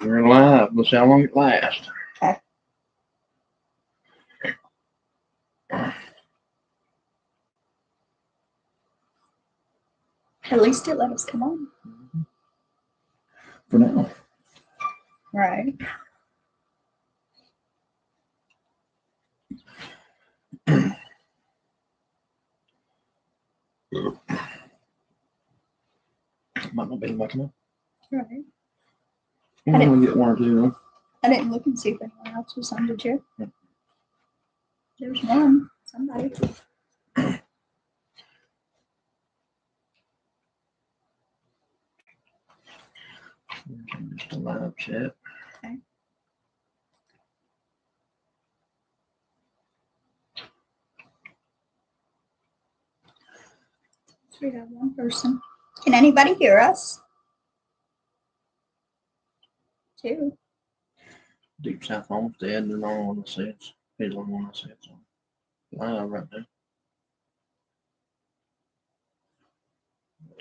We're live. We'll see how long it lasts. Okay. At least it let us come on. For now. Right. Might not be much more. Right. We'll only get one or two though. I didn't look and see if anyone else was on, did you? There's one. Somebody. Just a live chat. Okay. So we have one person. Can anybody hear us? Two. Deep South Homestead, they're the only one that says. He's the only one that says so. Live right now.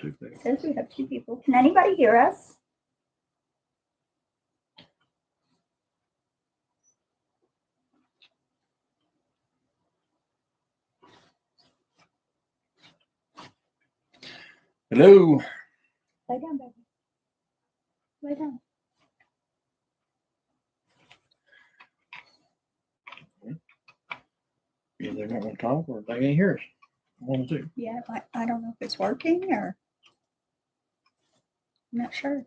Two people. Says we have two people. Can anybody hear us? Hello. Lay down, baby. Lay down. Either they don't want to talk or they can't hear us. One or two. Yeah, I don't know if it's working or I'm not sure.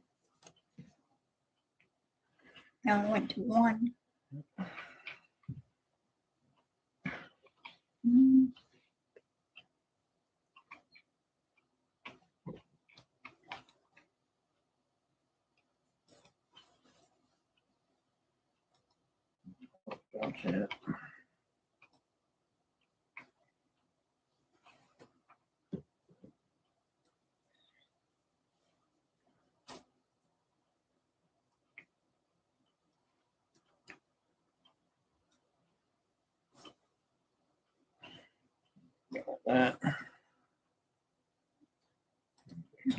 Now I went to one. Mm. Chat. That.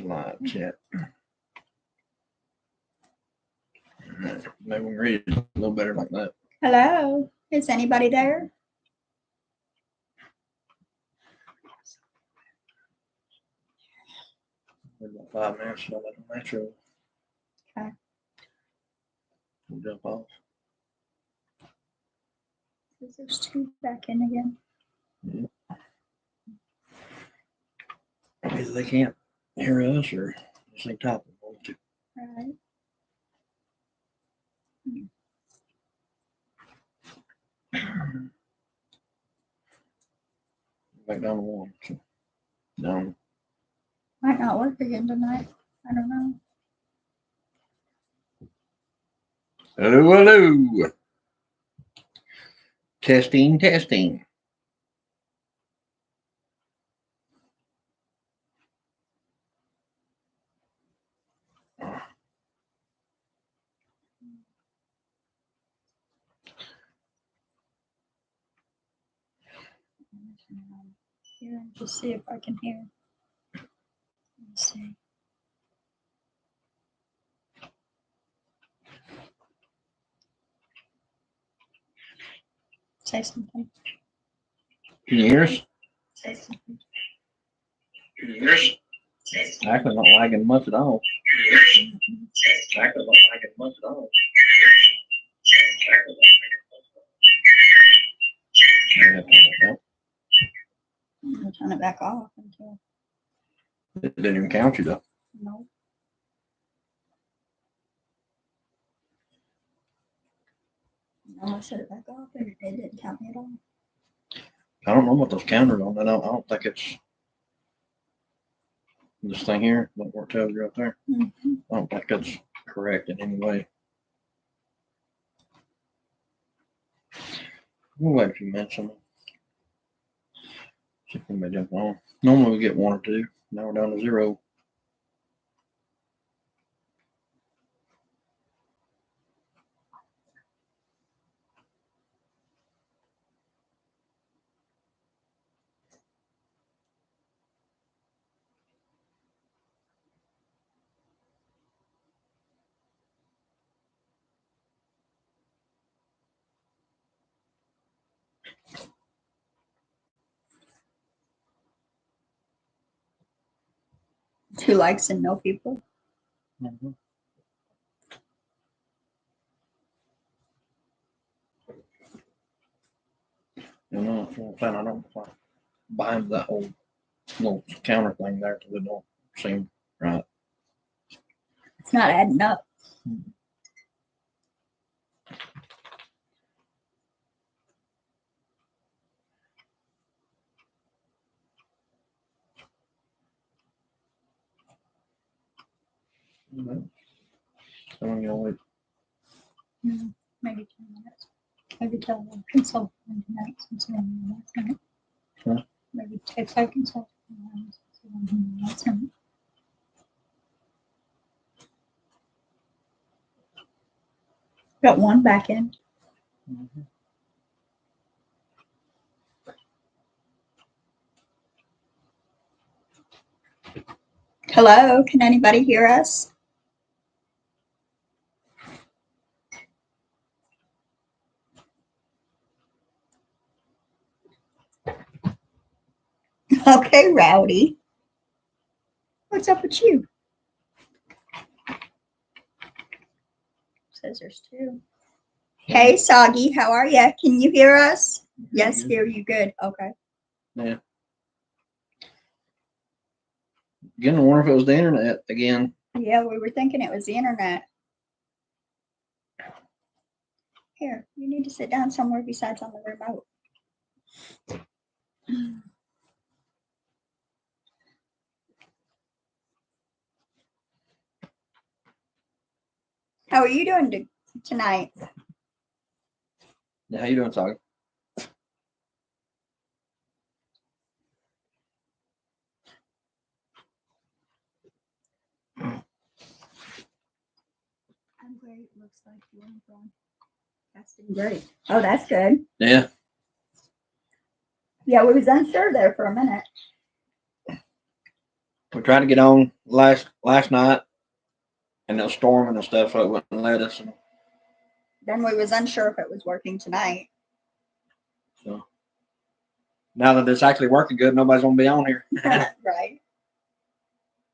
Live chat. Maybe we can read it a little better like that. Hello, is anybody there? We're about 5 minutes, so let them natural. Okay. We'll jump off. There's two back in again. Either they can't hear us or just ain't talking. One or two. Right. Back down to one. So down. Might not work again tonight. I don't know. Hello, hello. Testing, testing. Here and just see if I can hear. Let's see. Say something. Can you hear us? Say something. Can you hear us? Actually not lagging much at all. Actually not lagging much at all. I'm gonna turn it back off until. It didn't even count you though. No. No, I set it back off and it didn't count me at all. I don't know what those counters on. I don't think it's this thing here. What tells you right there. Mm-hmm. I don't think that's correct in any way. We'll wait a few minutes on it. See if anybody jump on. Normally we get one or two. Now we're down to 0. 2 likes and no people. Mhm. You know, I don't behind that old little counter thing there because it don't seem right. It's not adding up. So you know, Maybe 10 minutes. Maybe tell them consult tonight since we're on the last night. Huh? Maybe if I consult last night. Got one back in. Hello, can anybody hear us? Okay, Rowdy. What's up with you? Says there's 2. Hey, Soggy, how are you? Can you hear us? Yes, hear you good. Okay. Yeah. Again, I wonder if it was the internet again. Yeah, we were thinking it was the internet. Here, you need to sit down somewhere besides on the remote. How are you doing tonight? Yeah, how you doing, Soggy? I'm great. Looks like you are broadcasting great. Oh, that's good. Yeah. Yeah, we was unsure there for a minute. We tried to get on last night, and it was storming and stuff, so it wouldn't let us. And Then we was unsure if it was working tonight. so now that it's actually working good, nobody's gonna be on here. Right.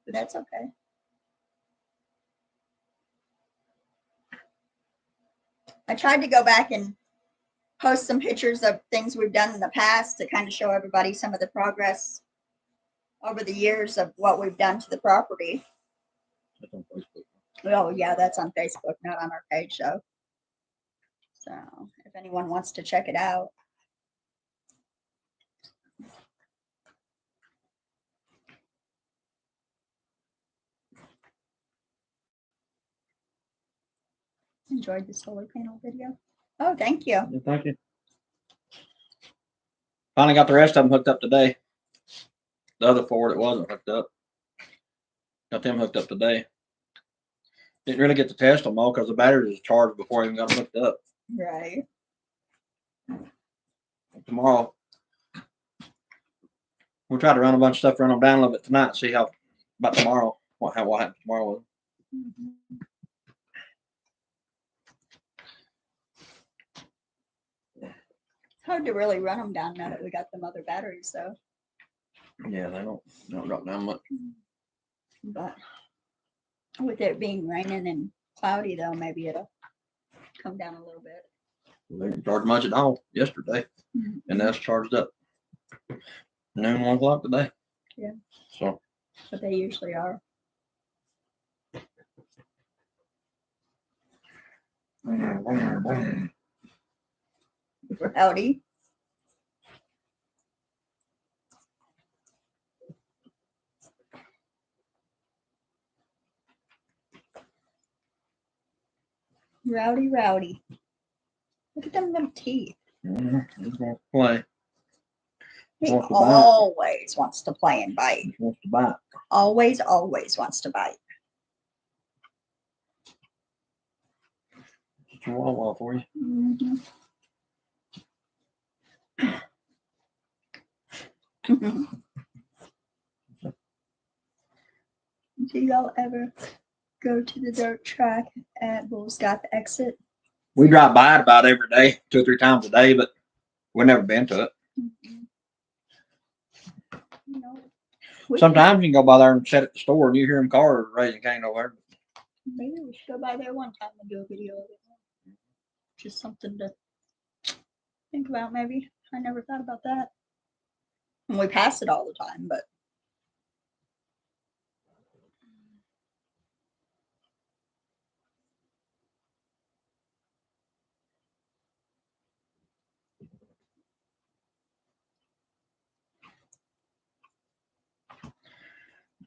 But that's okay. I tried to go back and post some pictures of things we've done in the past to kind of show everybody some of the progress over the years of what we've done to the property. It's on Facebook. Oh, yeah, that's on Facebook, not on our page, so. So if anyone wants to check it out. Enjoyed the solar panel video. Oh, thank you. Yeah, thank you. Finally got the rest of them hooked up today. The other 4 that wasn't hooked up. Got them hooked up today. Didn't really get to test them all because the batteries was charged before I even got them hooked up. Right. Tomorrow, we'll try to run a bunch of stuff, run them down a little bit tonight, and see how about tomorrow. What happens tomorrow? Mm-hmm. It's hard to really run them down now that we got them other batteries, though. Yeah, they don't drop down much. But with it being raining and cloudy, though, maybe it'll come down a little bit. They didn't charge much at all yesterday, and that's charged up noon, 1 o'clock today. Yeah. So. But they usually are. Howdy. Rowdy, rowdy. Look at them little teeth. He's going to play. He Wants to bite. always wants to play and bite. He wants to bite. Always, always wants to bite. It's a Wawa for you. Mm-hmm. Do y'all ever go to the dirt track at Bull's Got the Exit? We drive by it about every day, 2 or 3 times a day, but we've never been to it. Mm-hmm. No. Sometimes you can go by there and sit at the store and you hear them cars raising cane over there. Maybe we should go by there one time and do a video of it. Just something to think about, maybe. I never thought about that. And we pass it all the time, but.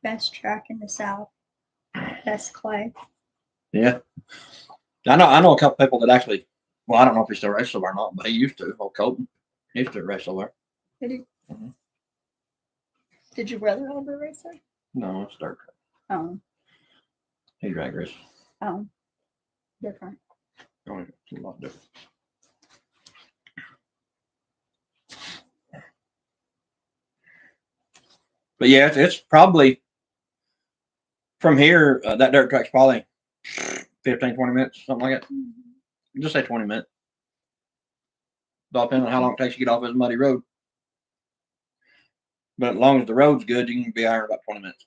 Best track in the South. Best clay. Yeah. I know a couple people that actually, well, I don't know if he still races or not, but he used to. Old Colton. He used to race over Did he? Mhm. Did your brother ever race her? there. No, it's dirt track. Oh, He drag race. oh. Different. Oh, it's a lot different. But yeah, it's probably from here, that dirt track's probably 15, 20 minutes, something like that. Just say 20 minutes. Depending on how long it takes to get off this muddy road. But as long as the road's good, you can be out here in about 20 minutes.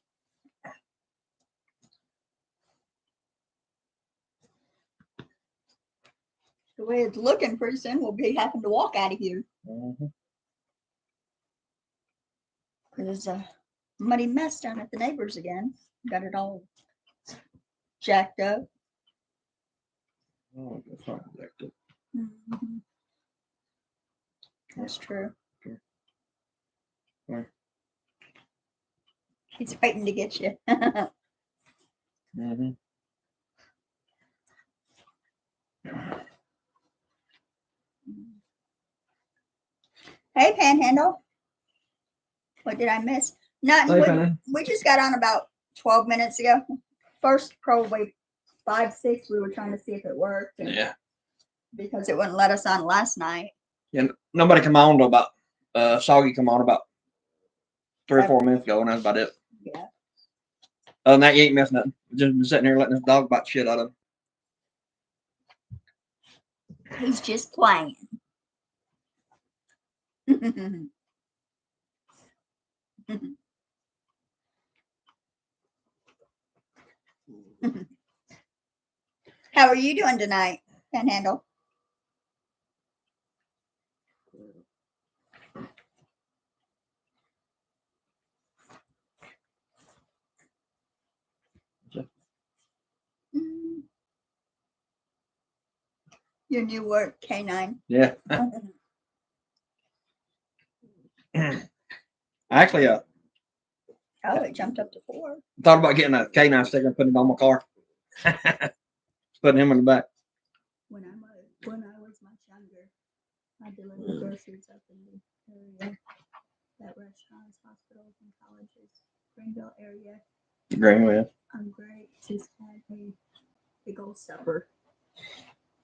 The way it's looking, pretty soon we'll be having to walk out of here. Mm-hmm. There's a muddy mess down at the neighbors again. Got it all jacked up. Oh, that's not exactly. Mhm. That's true. Sure. Right. He's fighting to get you. Mm-hmm. Hey, Panhandle. What did I miss? Nothing. Hey, we, Penny. we just got on about 12 minutes ago. First, probably 5, 6, we were trying to see if it worked. And Yeah. because it wouldn't let us on last night. Yeah. Nobody come on till about Soggy come on about 3 or 4 minutes ago, and that's about it. Yeah. Other than that, you ain't missing nothing. Just been sitting here letting this dog bite shit out of him. He's just playing. How are you doing tonight, Panhandle? Your new work, K9. Yeah. Actually, Oh, it jumped up to 4. thought about getting a K9 sticker and putting it on my car. Putting him in the back. When I was much younger, I delivered groceries up in the area that restaurants, hospitals, and colleges, Greenville area. Greenway. I'm great. Just had a big old supper.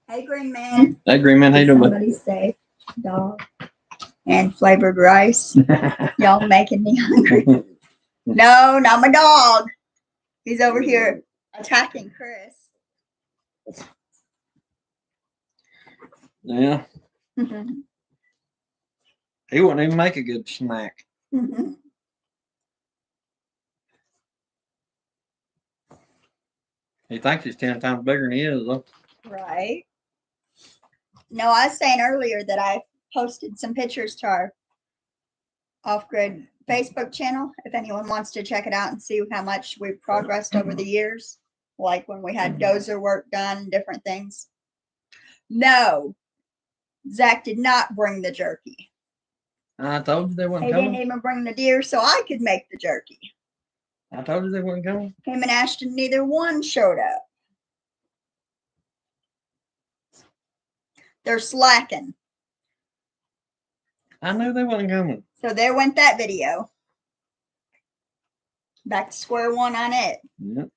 Hey, Green Man. Hey, Green Man, how you doing, bud? Somebody say dog and flavored rice. Y'all making me hungry. No, not my dog. He's over here attacking Chris. Yeah. He wouldn't even make a good snack. He thinks he's 10 times bigger than he is, though. Right. No, I was saying earlier that I posted some pictures to our Off-Grid Facebook channel. If anyone wants to check it out and see how much we've progressed over the years, like when we had dozer work done, different things. No, Zach did not bring the jerky. I told you they weren't He coming. didn't even bring the deer so I could make the jerky. I told you they weren't coming. Him and Ashton, neither one showed up. They're slacking. I knew they wasn't coming. So there went that video. Back to square one on it. Yep.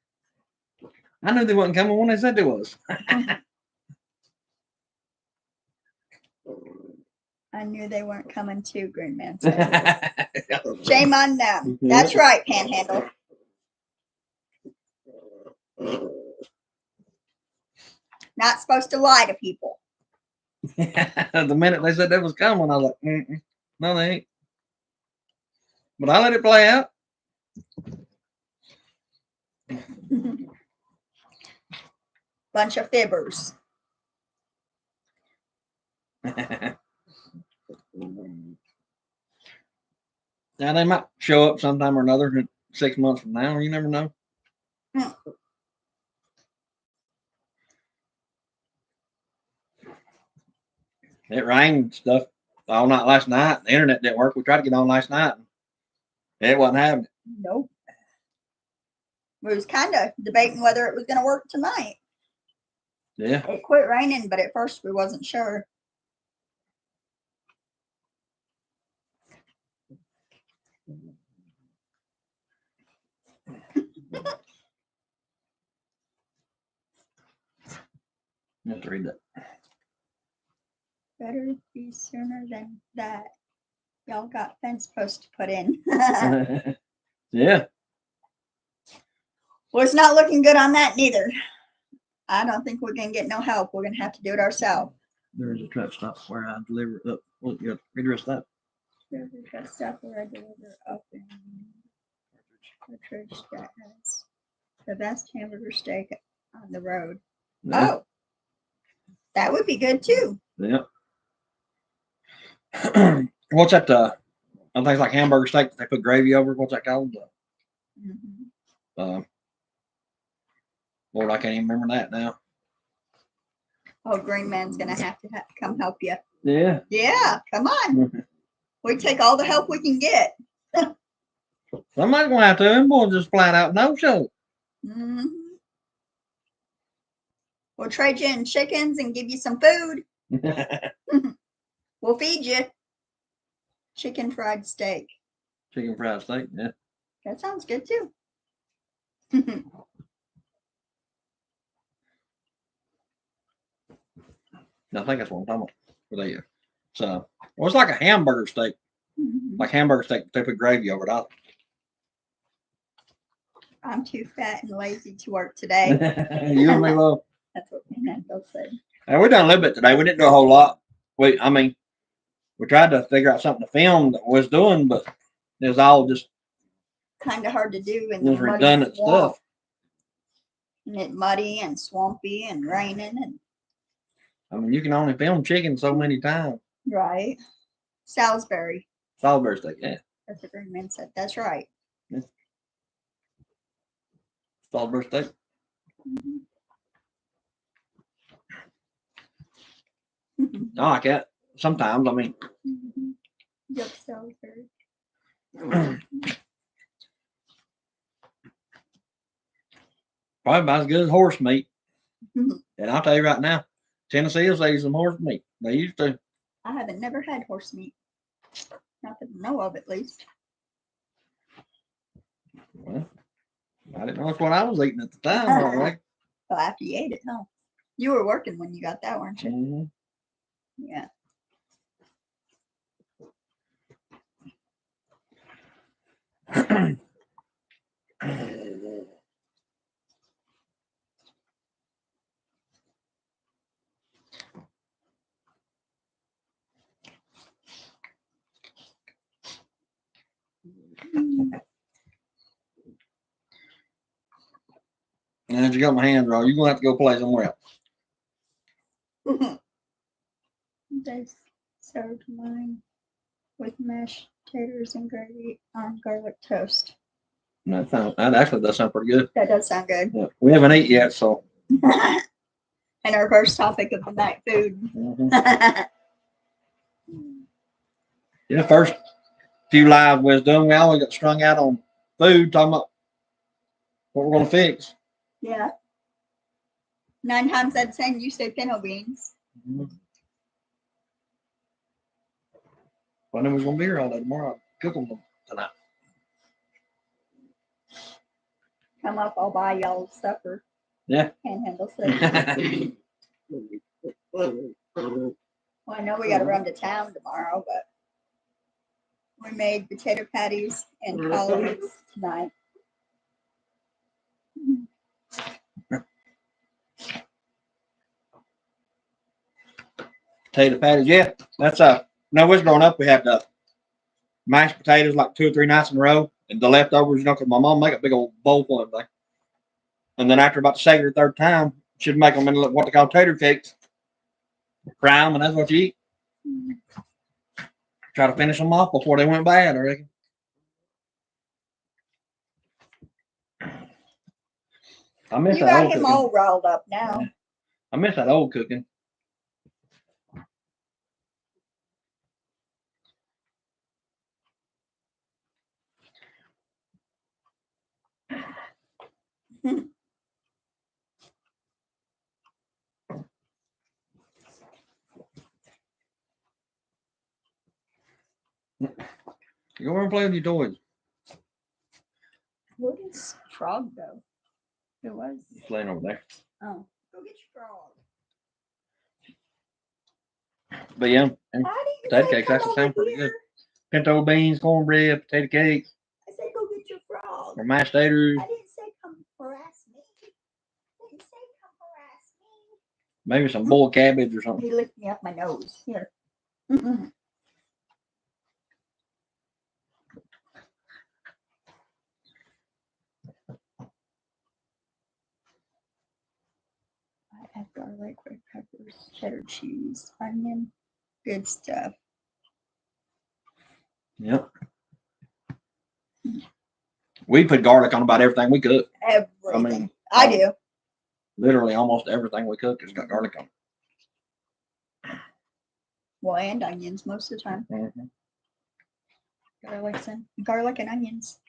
I knew they wasn't coming when they said they was. I knew they weren't coming too, Green Man said. Shame on them. That's right, Panhandle. Not supposed to lie to people. The minute they said that was coming, I was like, no, they ain't. But I let it play out. Bunch of fibbers. Now they might show up sometime or another in 6 months from now. You never know. It rained and stuff all night last night. The internet didn't work. We tried to get on last night. It wasn't happening. Nope. We was kind of debating whether it was going to work tonight. Yeah. It quit raining, but at first we wasn't sure. You have to read that. Better be sooner than that. Y'all got fence posts to put in. Yeah. Well, it's not looking good on that neither. I don't think we're going to get no help. We're going to have to do it ourselves. There is a truck stop where I deliver up. Well, you got to read the rest of that. There's a truck stop where I deliver up in Partridge that has the best hamburger steak on the road. Yeah. Oh, that would be good too. Yeah. What's that? On things like hamburger steak that they put gravy over. What's that called? Mhm. Lord, I can't even remember that now. Oh, Green Man's going to have to come help you. Yeah. Yeah, come on. We take all the help we can get. Somebody's gonna have to. Them boys just flat out no show. Mhm. We'll trade you in chickens and give you some food. We'll feed you. Chicken fried steak. Chicken fried steak. Yeah. That sounds good too. I think that's what I'm talking about. Where they, so well, it's like a hamburger steak. Mhm. Like hamburger steak, they put gravy over it. I'm too fat and lazy to work today. You and me, love. That's what Fernando said. And we done a little bit today. We didn't do a whole lot. We tried to figure out something to film that was doing, but it was all just Kind of hard to do in it was the muddy redundant swamp. stuff. And it muddy and swampy and raining and You can only film chicken so many times. right. Salisbury. Salisbury steak, yeah. That's what Green Man said. That's right. Salisbury steak. Mhm. I like that. Sometimes, Mhm. Yep, Salisbury. probably about as good as horse meat. Mhm. And I'll tell you right now, Tennessee will sell some horse meat. They used to. I haven't never had horse meat. Not that I know of, at least. Well, I didn't know that's what I was eating at the time. All right. Well, after you ate it, huh? You were working when you got that, weren't you? Mhm. Yeah. And as you got my hands raw, you're gonna have to go play somewhere else. They served mine with mashed potatoes and gravy on garlic toast. That actually does sound pretty good. That does sound good. Yeah. We haven't eaten yet, so. And our first topic of the night, food. Mhm. Yeah, first few live was done. We always got strung out on food, talking about what we're gonna fix. Yeah. 9 times out of 10, you say pinto beans. I knew we was gonna be here all day tomorrow. I'll cook them tonight. Come up, I'll buy y'all supper. Yeah. Panhandle City. Well, I know we got to run to town tomorrow, but we made potato patties and collards tonight. Potato patties, yeah. That's no, we was growing up. We had mashed potatoes like 2 or 3 nights in a row, and the leftovers, because my mom make a big old bowl full of them. And then after about the second or third time, should make them into what they call tater cakes. Fry them, and that's what you eat. Try to finish them off before they went bad, I reckon. I miss You that got old him cooking. all rolled up now. I miss that old cooking. Go over and play with your toys. Where did Frog go? It was. It's laying over there. Oh, go get your frog. But yeah, and Why didn't you potato say cakes come actually over sound pretty here? good. Pinto beans, cornbread, potato cakes, I said go get your frog. or mashed taters. I didn't say come harass me. I didn't say come harass me. Maybe some boiled cabbage or something. He licked me up my nose. Here. I add garlic, red peppers, cheddar cheese, onion. Good stuff. Yep. We put garlic on about everything we cook. Everything. I do. Literally almost everything we cook has got garlic on it. Well, and onions most of the time. Garlic and onions.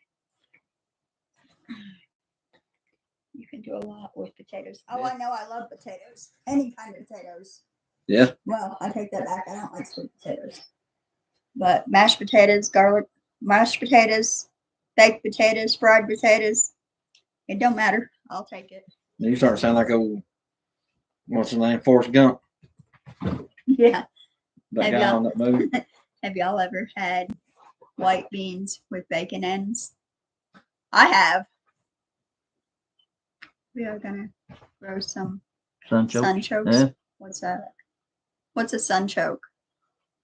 You can do a lot with potatoes. Oh, Yeah. I know. I love potatoes. Any kind of potatoes. Yeah. Well, I take that back. I don't like sweet potatoes. But mashed potatoes, garlic, mashed potatoes, baked potatoes, fried potatoes. It don't matter. I'll take it. You start to sound like old, what's his name? Forrest Gump. Yeah. That Have guy y'all- on that movie. Have y'all ever had white beans with bacon ends? I have. We are gonna roast some Sunchoke. sunchokes. Yeah. What's that? What's a sunchoke?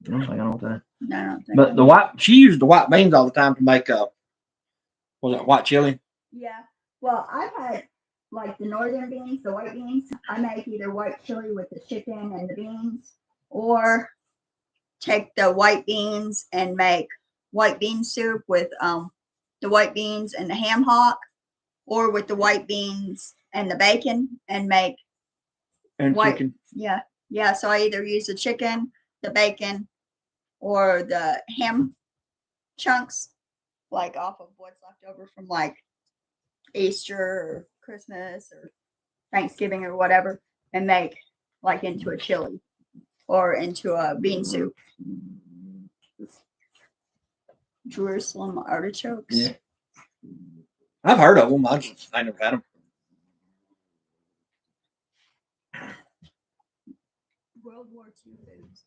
I don't think I know what that is. No, I don't think. But the white, she used the white beans all the time to make was it white chili? Yeah. Well, I've had like the northern beans, the white beans. I make either white chili with the chicken and the beans, or take the white beans and make white bean soup with the white beans and the ham hock, or with the white beans and the bacon and make And white. chicken. Yeah. So I either use the chicken, the bacon, or the ham chunks, like off of what's left over from like Easter or Christmas or Thanksgiving or whatever, and make like into a chili or into a bean soup. Jerusalem artichokes. Yeah. I've heard of them. I just I never had them. World War II foods.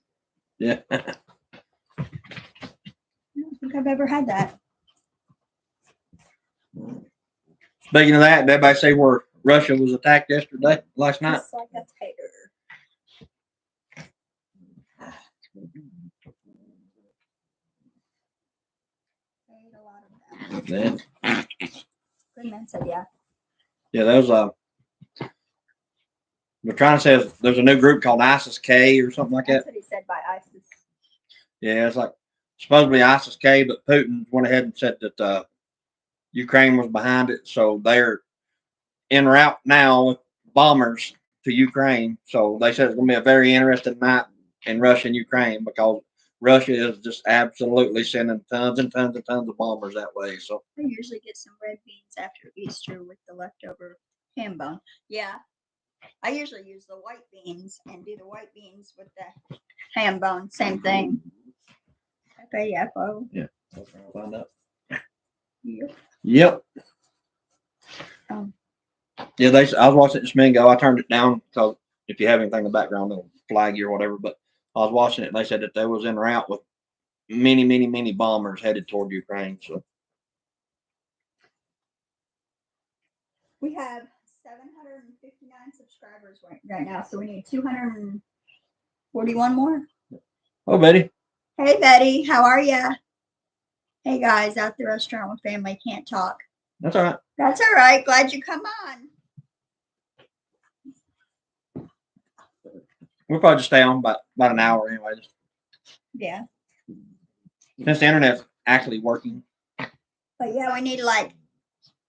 Yeah. I don't think I've ever had that. Speaking of that, did everybody say where Russia was attacked last night? Just like a tater. I ate a lot of them. Yeah. Goodman said, yeah. Yeah, there's they're trying to say there's a new group called ISIS-K or something like that. That's what he said by ISIS. Yeah, it's like supposedly ISIS-K, but Putin went ahead and said that Ukraine was behind it, so they're en route now with bombers to Ukraine. So they said it's going to be a very interesting night in Russia and Ukraine because Russia is just absolutely sending tons and tons and tons of bombers that way. So I usually get some red beans after Easter with the leftover ham bone. Yeah. I usually use the white beans and do the white beans with the ham bone. Same thing. FAFO. yeah, that's what I'll find out. Yep. Yep. Um, Yeah, I was watching it just a minute ago. I turned it down because if you have anything in the background, it'll flag you or whatever. But I was watching it and they said that they was en route with many, many, many bombers headed toward Ukraine. So we have 759 subscribers right now, so we need 241 more. oh, Betty. Hey, Betty, how are ya? Hey, guys, out the restaurant with family can't talk. That's all right. That's all right. Glad you come on. We'll probably just stay on about an hour anyway. Yeah. Since the internet's actually working. But yeah, we need like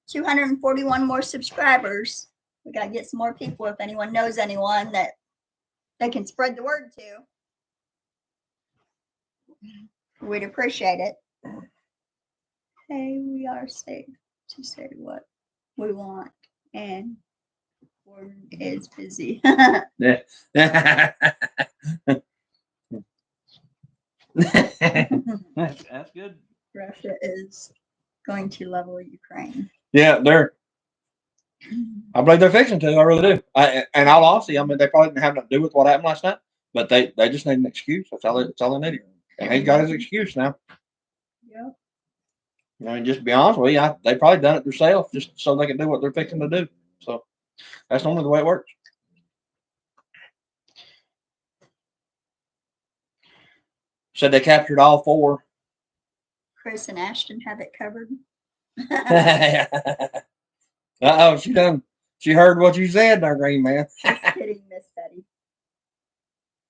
241 more subscribers. We gotta get some more people. If anyone knows anyone that they can spread the word to, we'd appreciate it. Hey, we are safe to say what we want, and Gordon is busy. Yeah. That's good. Russia is going to level Ukraine. Yeah, I believe they're fixing to. I really do. And all honesty, I mean, they probably didn't have nothing to do with what happened last night, but they just need an excuse. That's all they needed. And he's got his excuse now. Yeah. I mean, just to be honest with you, they probably done it themselves just so they can do what they're fixing to do. So that's normally the way it works. Said they captured all 4. Chris and Ashton have it covered. Uh-oh, she heard what you said there, Green Man. Just kidding, Miss Betty.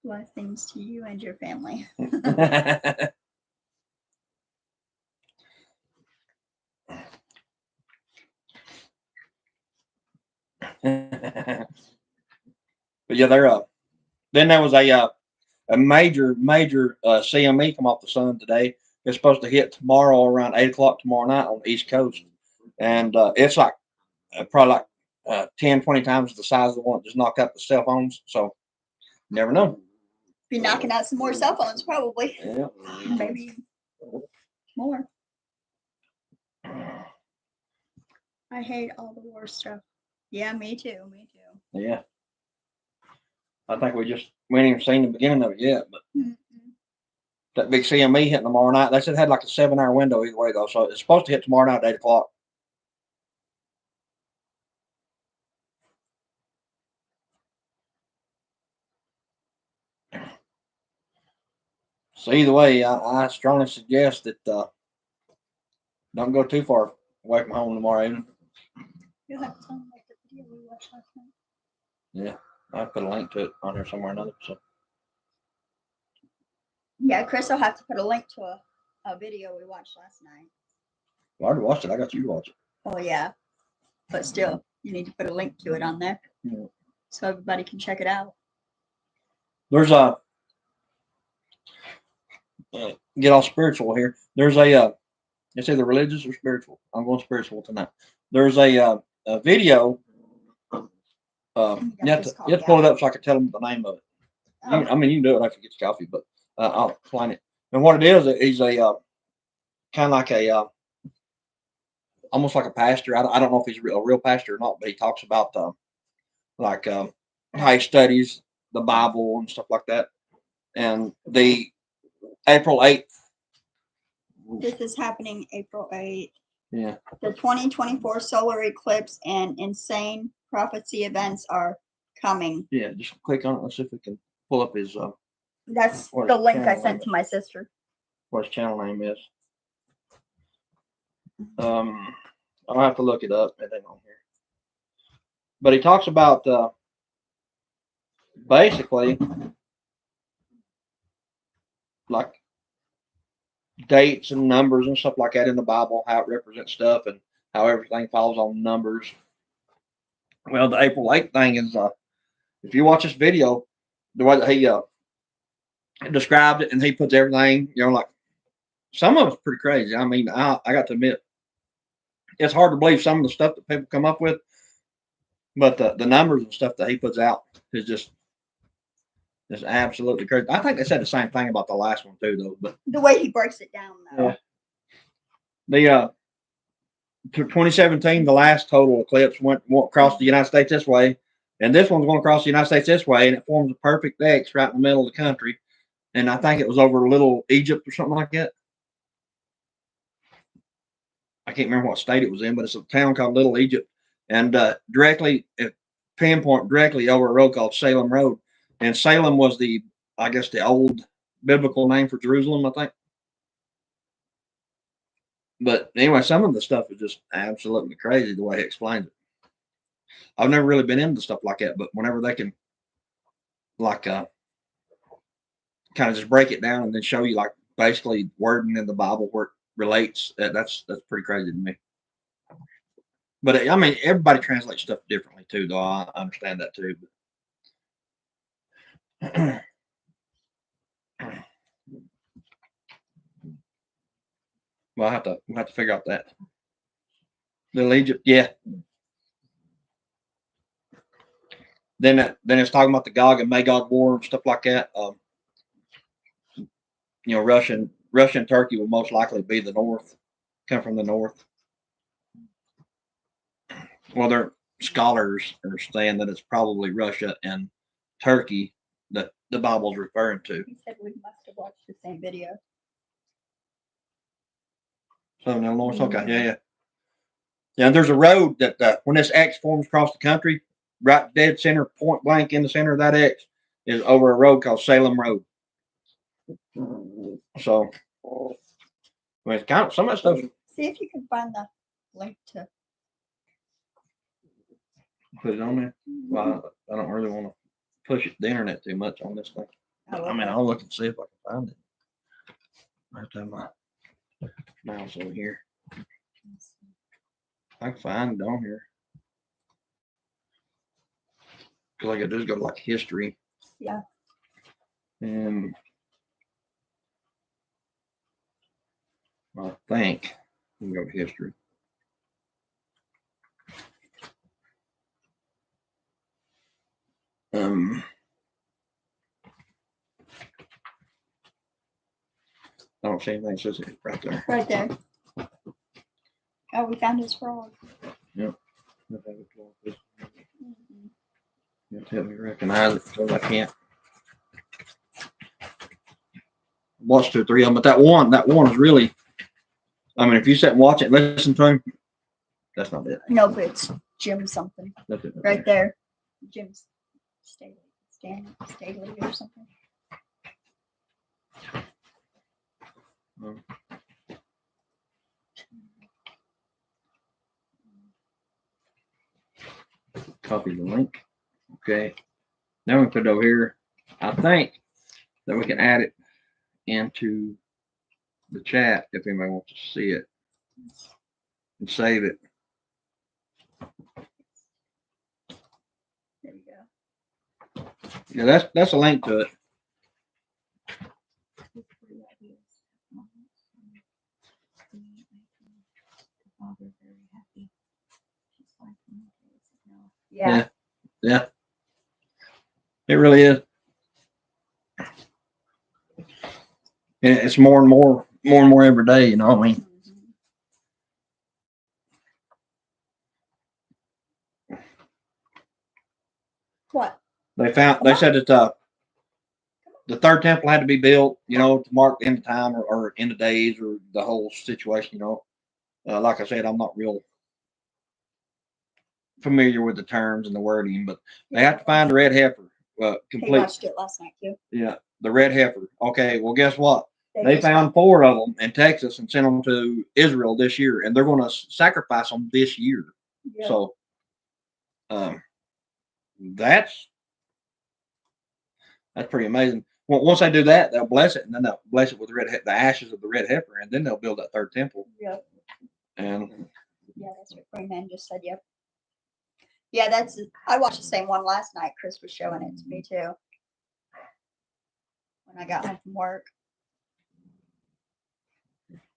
Blessings to you and your family. But yeah, they're then there was a major CME come off the sun today. It's supposed to hit tomorrow around 8 o'clock tomorrow night on the East Coast, and it's like probably like 10, 20 times the size of the one that just knocked out the cell phones. So never know. Be knocking out some more cell phones, probably. Yeah. Maybe more. I hate all the war stuff. Yeah, me too. Me too. Yeah. I think we ain't even seen the beginning of it yet, but that big CME hitting tomorrow night. They said it had like a 7-hour window either way though, so it's supposed to hit tomorrow night at 8 o'clock. So either way, I strongly suggest that don't go too far away from home tomorrow evening. You'll have to tell them like the video we watched last night. Yeah, I put a link to it on here somewhere or another. So yeah, Chris will have to put a link to a video we watched last night. well, I already watched it. I got you to watch it. Oh yeah, but still, you need to put a link to it on there so everybody can check it out. There's get all spiritual here. There's it's either religious or spiritual. I'm going spiritual tonight. There's a video. You have to pull it up so I can tell them the name of it. Oh. I mean, you can do it after you get your coffee, but I'll explain it. And what it is, he's a kind of like a almost like a pastor. I don't know if he's a real pastor or not, but he talks about how he studies the Bible and stuff like that. And the April 8th. This is happening April 8th. Yeah. The 2024 solar eclipse and insane prophecy events are coming. Yeah, just click on it. Let's see if we can pull up his. That's the link I sent to my sister. What his channel name is. I'll have to look it up. It ain't on here. But he talks about basically like dates and numbers and stuff like that in the Bible, how it represents stuff and how everything falls on numbers. Well, the April 8th thing is, if you watch this video, the way that he described it and he puts everything, like some of it's pretty crazy. I mean, I got to admit, it's hard to believe some of the stuff that people come up with, but the numbers and stuff that he puts out is just absolutely crazy. I think they said the same thing about the last one too, though. But the way he breaks it down, though. Yeah. The 2017, the last total eclipse went across the United States this way, and this one's going across the United States this way, and it forms a perfect X right in the middle of the country. And I think it was over Little Egypt or something like that. I can't remember what state it was in, but it's a town called Little Egypt, and pinpoint directly over a road called Salem Road. And Salem was the old biblical name for Jerusalem, I think. But anyway, some of the stuff is just absolutely crazy the way he explains it. I've never really been into stuff like that, but whenever they can, kind of just break it down and then show you like basically wording in the Bible where it relates. That's pretty crazy to me. But I mean, everybody translates stuff differently too, though. I understand that too. But we'll have to figure out that. Little Egypt, yeah. Then it's talking about the Gog and Magog war and stuff like that. You know, Russia and Turkey will most likely be the north, come from the north. Well, their scholars are saying that it's probably Russia and Turkey that the Bible's referring to. He said we must have watched the same video. Southern Illinois, okay, yeah. Yeah, there's a road that when this X forms across the country, right dead center, point blank in the center of that X is over a road called Salem Road. So, I mean, it's kind of some of that stuff. See if you can find the link to Put it on there. Well, I don't really want to push the internet too much on this thing. I mean, I'll look and see if I can find it. I have to have my mouse over here. I can find it on here. Because all I gotta do is go to like history. Yeah. And I think we can go to history. I don't see anything that says it right there. right there. Oh, we found his frog. Yep. You have to help me recognize it because I can't. Watch 2 or 3 of them, but that one is really. I mean, if you sit and watch it, and listen to him. That's not it. No, but it's Jim something. That's it. Right there. Jim Staley or something. Copy the link. Okay. Now we put it over here. I think that we can add it into the chat if anybody wants to see it and save it. There you go. Yeah, that's a link to it. Yeah. Yeah. It really is. And it's more and more every day, you know what I mean? What? They said that the third temple had to be built, you know, to mark the end of time or end of days or the whole situation, you know. Like I said, I'm not real familiar with the terms and the wording, but they have to find the red heifer. He watched it last night too. Yeah, the red heifer. Okay, well, guess what? They found 4 of them in Texas and sent them to Israel this year, and they're going to sacrifice them this year. Yeah. So, that's pretty amazing. Well, once they do that, they'll bless it, and then they'll bless it with the ashes of the red heifer, and then they'll build that third temple. Yep. And yeah, that's what Freeman just said. Yep. Yeah, I watched the same one last night. Chris was showing it to me too when I got home from work.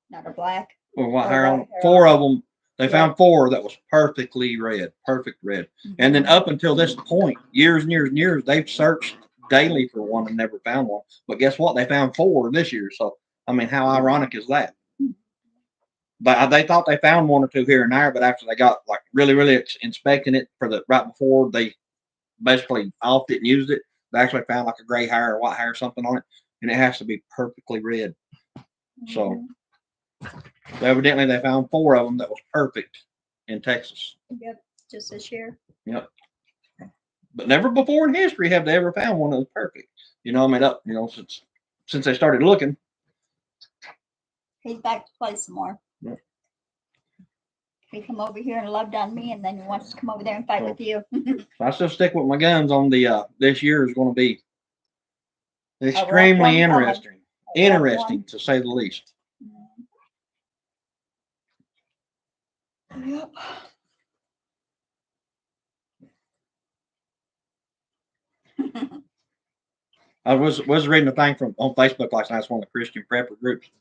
Not a black. Well, what hair on 4 of them? They found 4 that was perfectly red, perfect red. Mm-hmm. And then up until this point, years and years and years, they've searched daily for one and never found one. But guess what? They found 4 this year. So, I mean, how ironic is that? But they thought they found 1 or 2 here and there, but after they got like really inspecting it right before they basically offed it and used it, they actually found like a gray hair or white hair or something on it, and it has to be perfectly red. Mm-hmm. So evidently they found 4 of them that was perfect in Texas. Yep, just this year. Yep. But never before in history have they ever found one that was perfect. You know, I mean, since they started looking. He's back to play some more. Yep. He come over here and loved on me, and then he wants to come over there and fight with you. I still stick with my guns on the this year is going to be Extremely one coming. interesting. A rough Interesting to say the least. one. Yep. I was reading a thing from on Facebook last night. It's one of the Christian prepper groups,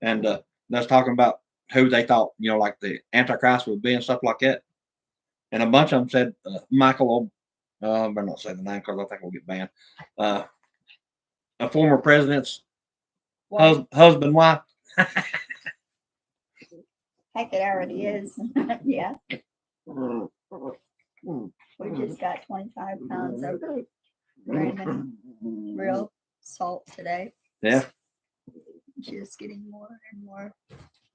and they was talking about who they thought like the Antichrist would be and stuff like that. And a bunch of them said Michael. I better not say the name because I think we'll get banned. A former president's husband, wife. Heck, it already is. Yeah. We just got 25 pounds of Raymond real salt today. Yeah. Just getting more and more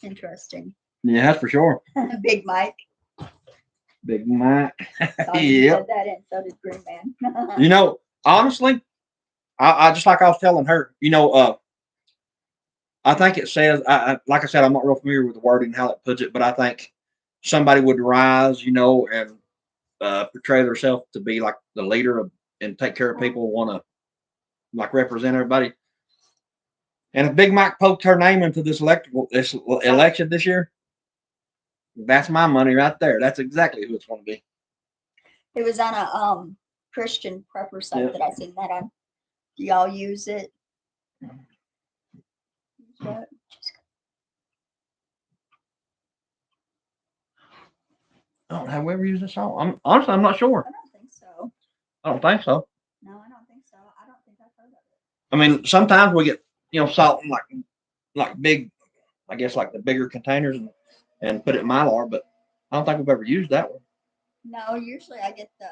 interesting. Yeah, that's for sure. Big Mike. Big Mike. Thought you said that, and so did Green Man. Honestly, I just like I was telling her, I think it says, like I said, I'm not real familiar with the wording and how it puts it, but I think somebody would rise, and portray themselves to be like the leader of and take care of people, want to like represent everybody. And if Big Mike poked her name into this election this year, that's my money right there. That's exactly who it's going to be. It was on a Christian prepper site that I seen that on. Do y'all use it? Have we ever used this song? I'm not sure. I don't think so. I don't think so. No, I don't think so. I don't think I've heard of it. I mean, sometimes we get salt in like big, I guess like the bigger containers and put it in Mylar, but I don't think we've ever used that one. No, usually I get the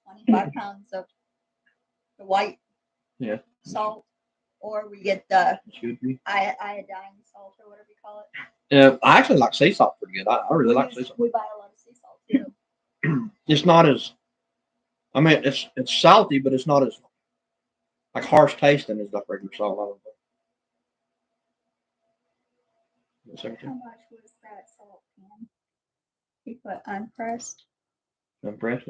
25 pounds of the white salt, or we get the iodine salt or whatever you call it. Yeah, I actually like sea salt pretty good. I really like sea salt. We buy a lot of sea salt too. It's not as, I mean, it's salty, but it's not as like harsh tasting as the regular salt. How much was that salt can? He put unpressed. Unpressed.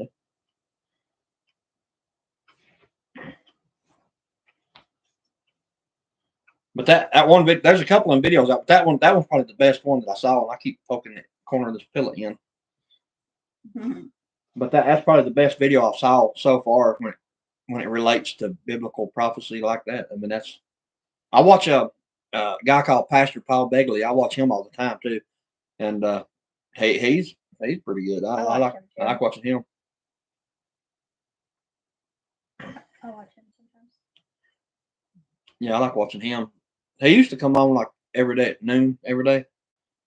But that one there's a couple of videos out. But that one's probably the best one that I saw, and I keep poking the corner of this pillow in. Mm-hmm. But that's probably the best video I saw so far when it relates to biblical prophecy like that. I mean, I watch a guy called Pastor Paul Begley. I watch him all the time too, and he's pretty good. I like watching him. I watch him sometimes. Yeah, I like watching him. He used to come on like every day at noon every day,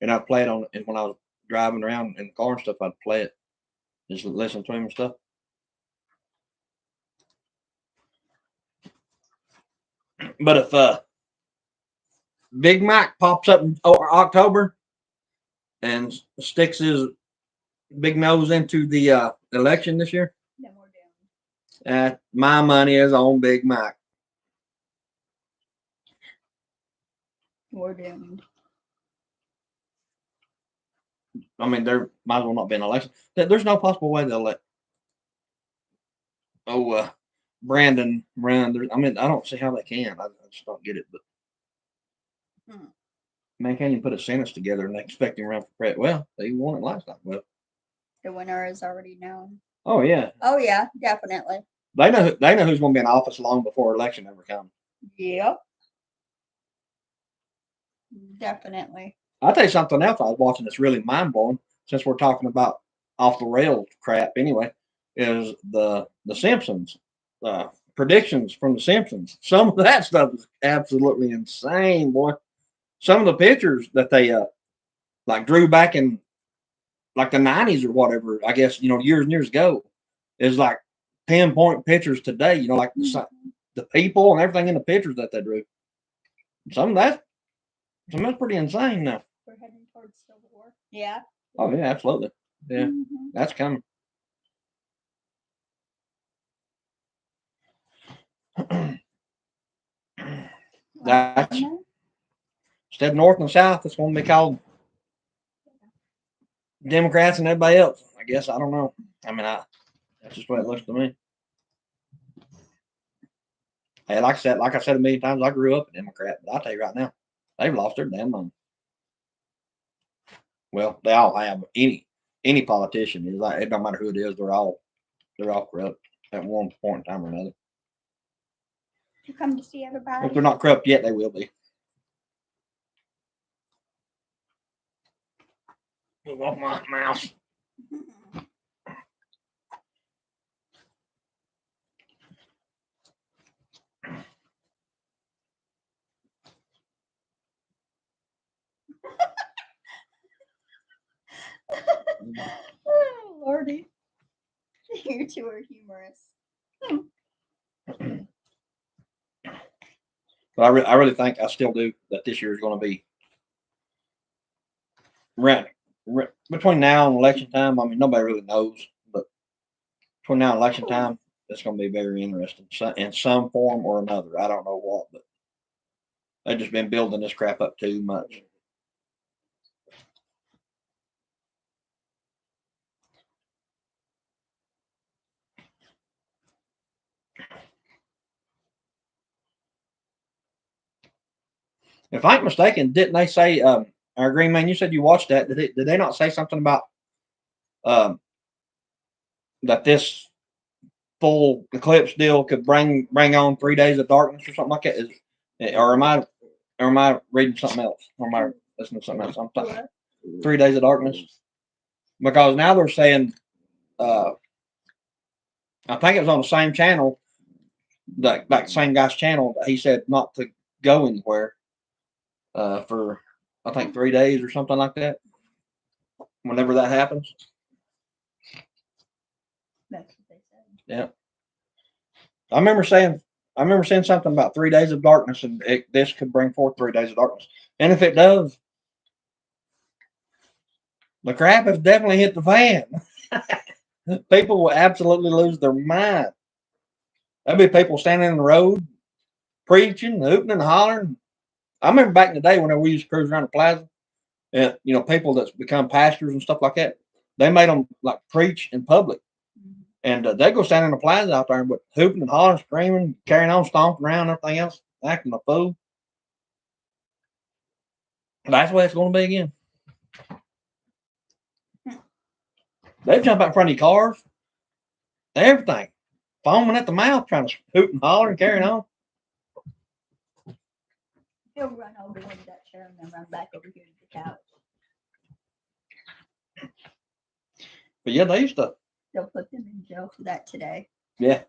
and I'd play it on. And when I was driving around in the car and stuff, I'd play it, just listen to him and stuff. But if Big Mike pops up in October and sticks his big nose into the election this year, then we're doomed. My money is on Big Mike. We're doomed. I mean, there might as well not be an election. There's no possible way they'll let Brandon run. I mean, I don't see how they can. I just don't get it. But man, can't even put a sentence together and expect him to run for president. Well, they won it last time. Well, the winner is already known. Oh yeah. Oh yeah, definitely. They know who's going to be in office long before election ever comes. Yep. Definitely. I'll tell you something else I was watching that's really mind blowing. Since we're talking about off the rails crap, anyway, is the Simpsons predictions from the Simpsons. Some of that stuff is absolutely insane, boy. Some of the pictures that they like drew back in like the 90s or whatever, I guess years and years ago, is like pinpoint pictures today. Like the people and everything in the pictures that they drew. Some of that's pretty insane now. We're heading towards Civil War. Yeah. Oh yeah, absolutely. Yeah, that's coming. That's instead of North and South, it's going to be called Democrats and everybody else. I guess I don't know. I mean, that's just the way it looks to me. Hey, like I said a million times, I grew up a Democrat, but I'll tell you right now, they've lost their damn mind. Well, they all have. Any politician is like, it don't matter who it is, they're all corrupt at one point in time or another. You come to see If everybody. they're not corrupt yet, they will be. Move off my mouse. Oh, Lordy. You two are humorous. But I really think, I still do, that this year is going to be between now and election time. I mean, nobody really knows, but between now and election time, it's going to be very interesting in some form or another. I don't know what, but they've just been building this crap up too much. If I ain't mistaken, didn't they say, our Green Man, you said you watched that. Did they not say something about um, that this full eclipse deal could bring on 3 days of darkness or something like that? Or am I reading something else? Or am I listening to something else? I'm talking 3 days of darkness. Because now they're saying, I think it was on the same channel, that same guy's channel, that he said not to go anywhere for, I think, 3 days or something like that. Whenever that happens. That's what they said. Yeah. I remember saying something about 3 days of darkness, and this could bring forth 3 days of darkness. And if it does, the crap has definitely hit the fan. People will absolutely lose their mind. There'll be people standing in the road preaching, hooting and hollering. I remember back in the day when we used to cruise around the plaza, and people that's become pastors and stuff like that, they made them like preach in public. And they go stand in the plaza out there, but hooping and hollering, screaming, carrying on, stomping around, everything else, acting a fool. That's the way it's going to be again. They jump out in front of your cars, everything, foaming at the mouth, trying to hoot and holler and carrying on. He'll run over into that chair and then run back over here to the couch. But yeah, they used to. They'll put them in jail for that today. Yeah,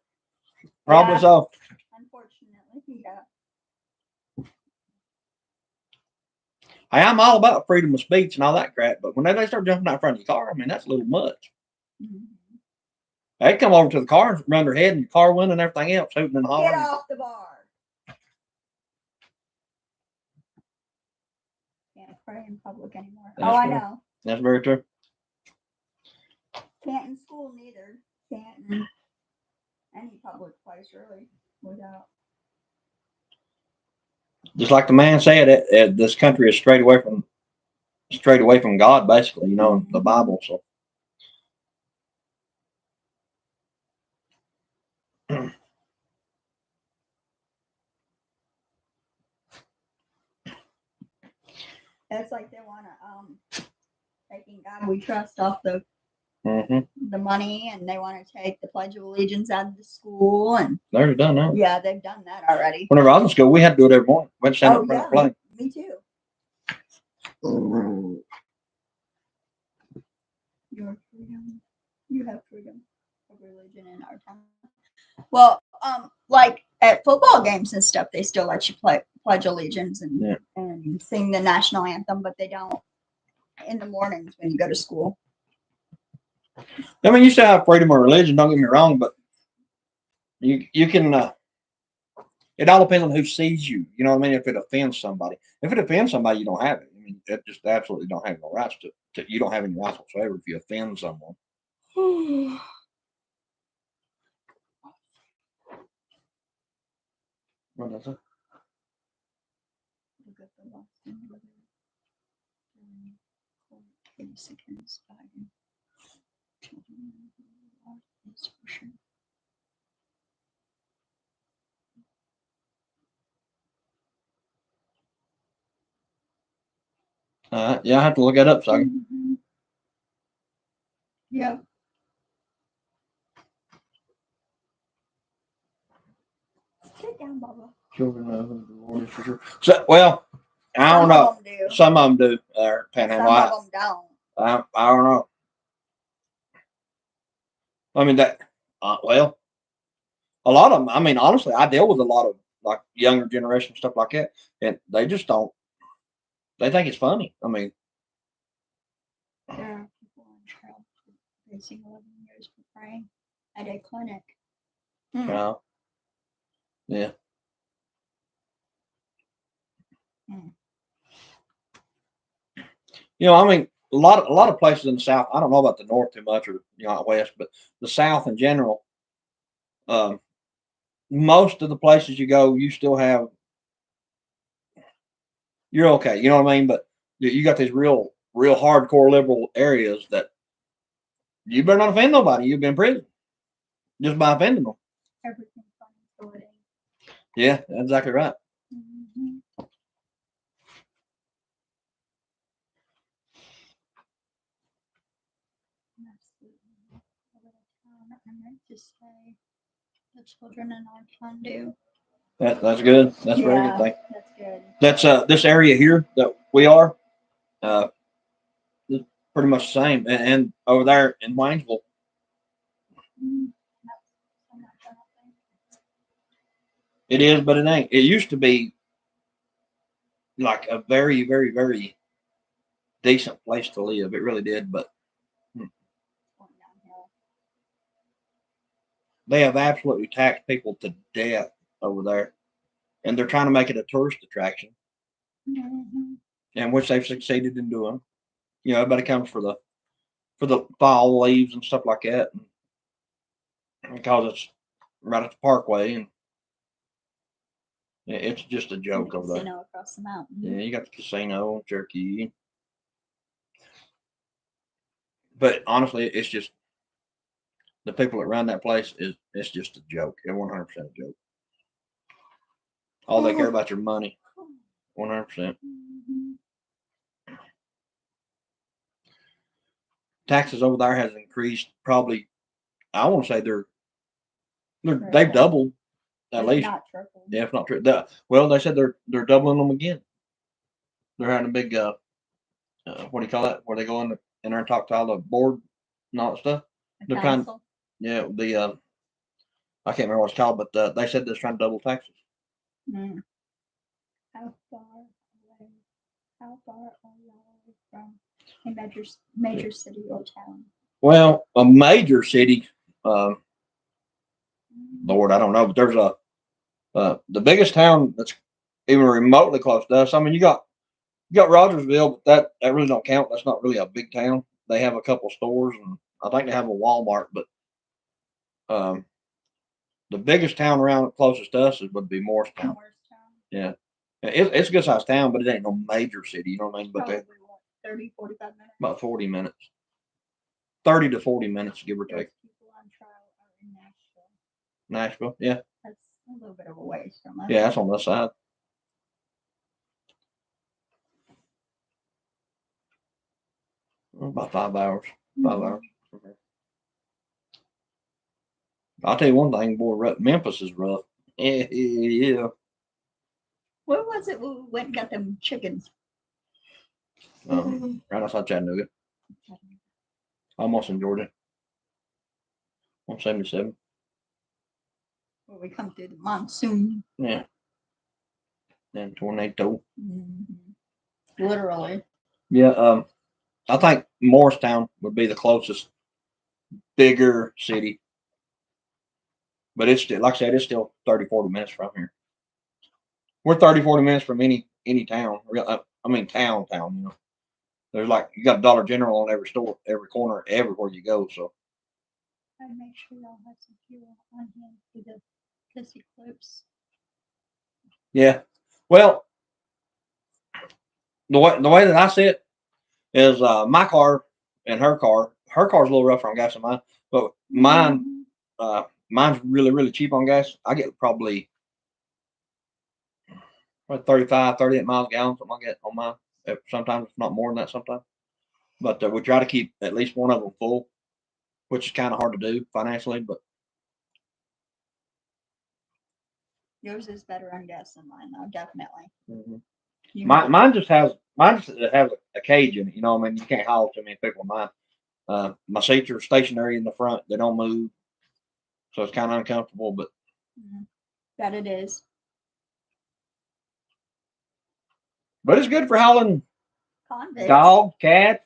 probably so. Unfortunately, yeah. Hey, I'm all about freedom of speech and all that crap, but when they start jumping out in front of your car, I mean, that's a little much. Mm-hmm. They come over to the car and run their head in the car window and everything else, hooting and hollering. Get off the bar. Can't pray in public anymore. That's I true. know. That's very true. Can't in school neither. Can't in any public place really without. Just like the man said, this country is straight away from God, basically. The Bible. So. It's like they want to taking God we trust off the money, and they want to take the Pledge of Allegiance out of the school, and They've already done that. Yeah, they've done that already. Whenever I was in school, we had to do it every morning. We had to stand up in front of the flag. Me too. Your freedom. You have freedom of religion in our time. Well, like at football games and stuff, they still let you pledge allegiance and sing the national anthem, but they don't in the mornings when you go to school. I mean, you still have freedom of religion. Don't get me wrong, but you can. It all depends on who sees you. You know what I mean? If it offends somebody, you don't have it. I mean, it just absolutely don't have no rights to. You don't have any rights whatsoever if you offend someone. What is it? Look at the Boston case against Biden. Yeah, I have to look that up. So I can, Mhm. Yeah. Sit down, Bubba. children of the Lord is for sure. So, well, I don't Some know. of them do. Some of them do. Some Panhandle. of them don't. I don't know. I mean that. Well, a lot of them. I mean, honestly, I deal with a lot of like younger generation stuff like that, and they just don't. They think it's funny. I mean, There are people on trial facing 11 years for praying at a clinic. Hmm. yeah. Hmm. I mean, a lot of places in the South. I don't know about the North too much, or out West, but the South in general. Um, Most of the places you go, you still have. You're okay. You know what I mean? But you got these real hardcore liberal areas that you better not offend nobody. You've been in prison just by offending them. Everything funny story. Yeah, that's exactly right. Mhm. Absolutely. A little town, I meant to say the children in our town do. That's good. That's a very good Yeah, thing. that's good. That's this area here that we are. Uh, is pretty much the same, and over there in Waynesville, Mhm. That's so much, I don't think. it is, but it ain't. It used to be like a very decent place to live. It really did, but It's going downhill. they have absolutely taxed people to death over there, and they're trying to make it a tourist attraction, Mhm. and which they've succeeded in doing. Everybody comes for the fall leaves and stuff like that, and because it's right at the Parkway, and it's just a And joke the over there. casino across the mountain. Yeah, you got the casino, Cherokee, but honestly, it's just the people that run that place is it's just a joke. They're 100% a joke. All they care about your money, 100%. Mhm. Taxes over there has increased probably. I want to say they've Triple. doubled at If least. not triple. Yeah, if not true. Well, they said they're doubling them again. They're having a big what do you call that? Where they go in there and talk to all the board and all that stuff. The They're trying. council. Yeah, the I can't remember what it's called, but they said they're trying to double taxes. Mm. How far away? How far are y'all away from a major city or town? Well, a major city, um, Mm. Lord, I don't know, but there's the biggest town that's even remotely close to us. I mean, you got Rogersville, but that really don't count. That's not really a big town. They have a couple stores, and I think they have a Walmart, but um, the biggest town around closest to us would be Morristown. Morristown. Yeah, it's a good sized town, but it ain't no major city. You know what I mean? But Probably they what, 30, 45 minutes? about 40 minutes, 30 to 40 minutes, give or Those take. people on trial are in Nashville. Nashville, yeah, That's a little bit of a ways from us. yeah, that's on this side. About 5 hours. 5 hours. Okay. I'll tell you one thing, boy. Memphis is rough. Yeah. Where was it when we went and got them chickens? Right outside Chattanooga, almost in Georgia, on 77. Where we come through the monsoon. Yeah, and tornado. Mhm. Literally. Yeah. I think Morristown would be the closest bigger city, but it's still, like I said, it's still 30, 40 minutes from here. We're 30, 40 minutes from any town. I mean, town. There's like you got Dollar General on every store, every corner, everywhere you go. So I'd make sure y'all have some fuel on hand for the this eclipse. yeah. Well, the way that I see it is my car and her car. Her car's a little rougher on gas than mine, but Mhm. mine's really cheap on gas. I get probably 35, 38 miles a gallon, something like that on mine. Sometimes it's not more than that. Sometimes, but we try to keep at least one of them full, which is kind of hard to do financially. But Yours is better on gas than mine, though, definitely. mhm. You Mine just has a cage in it. You know, I mean, you can't haul too many people in mine. My seats are stationary in the front; they don't move, so it's kind of uncomfortable. But that it is. it's good for hauling Convicts, dogs, cats,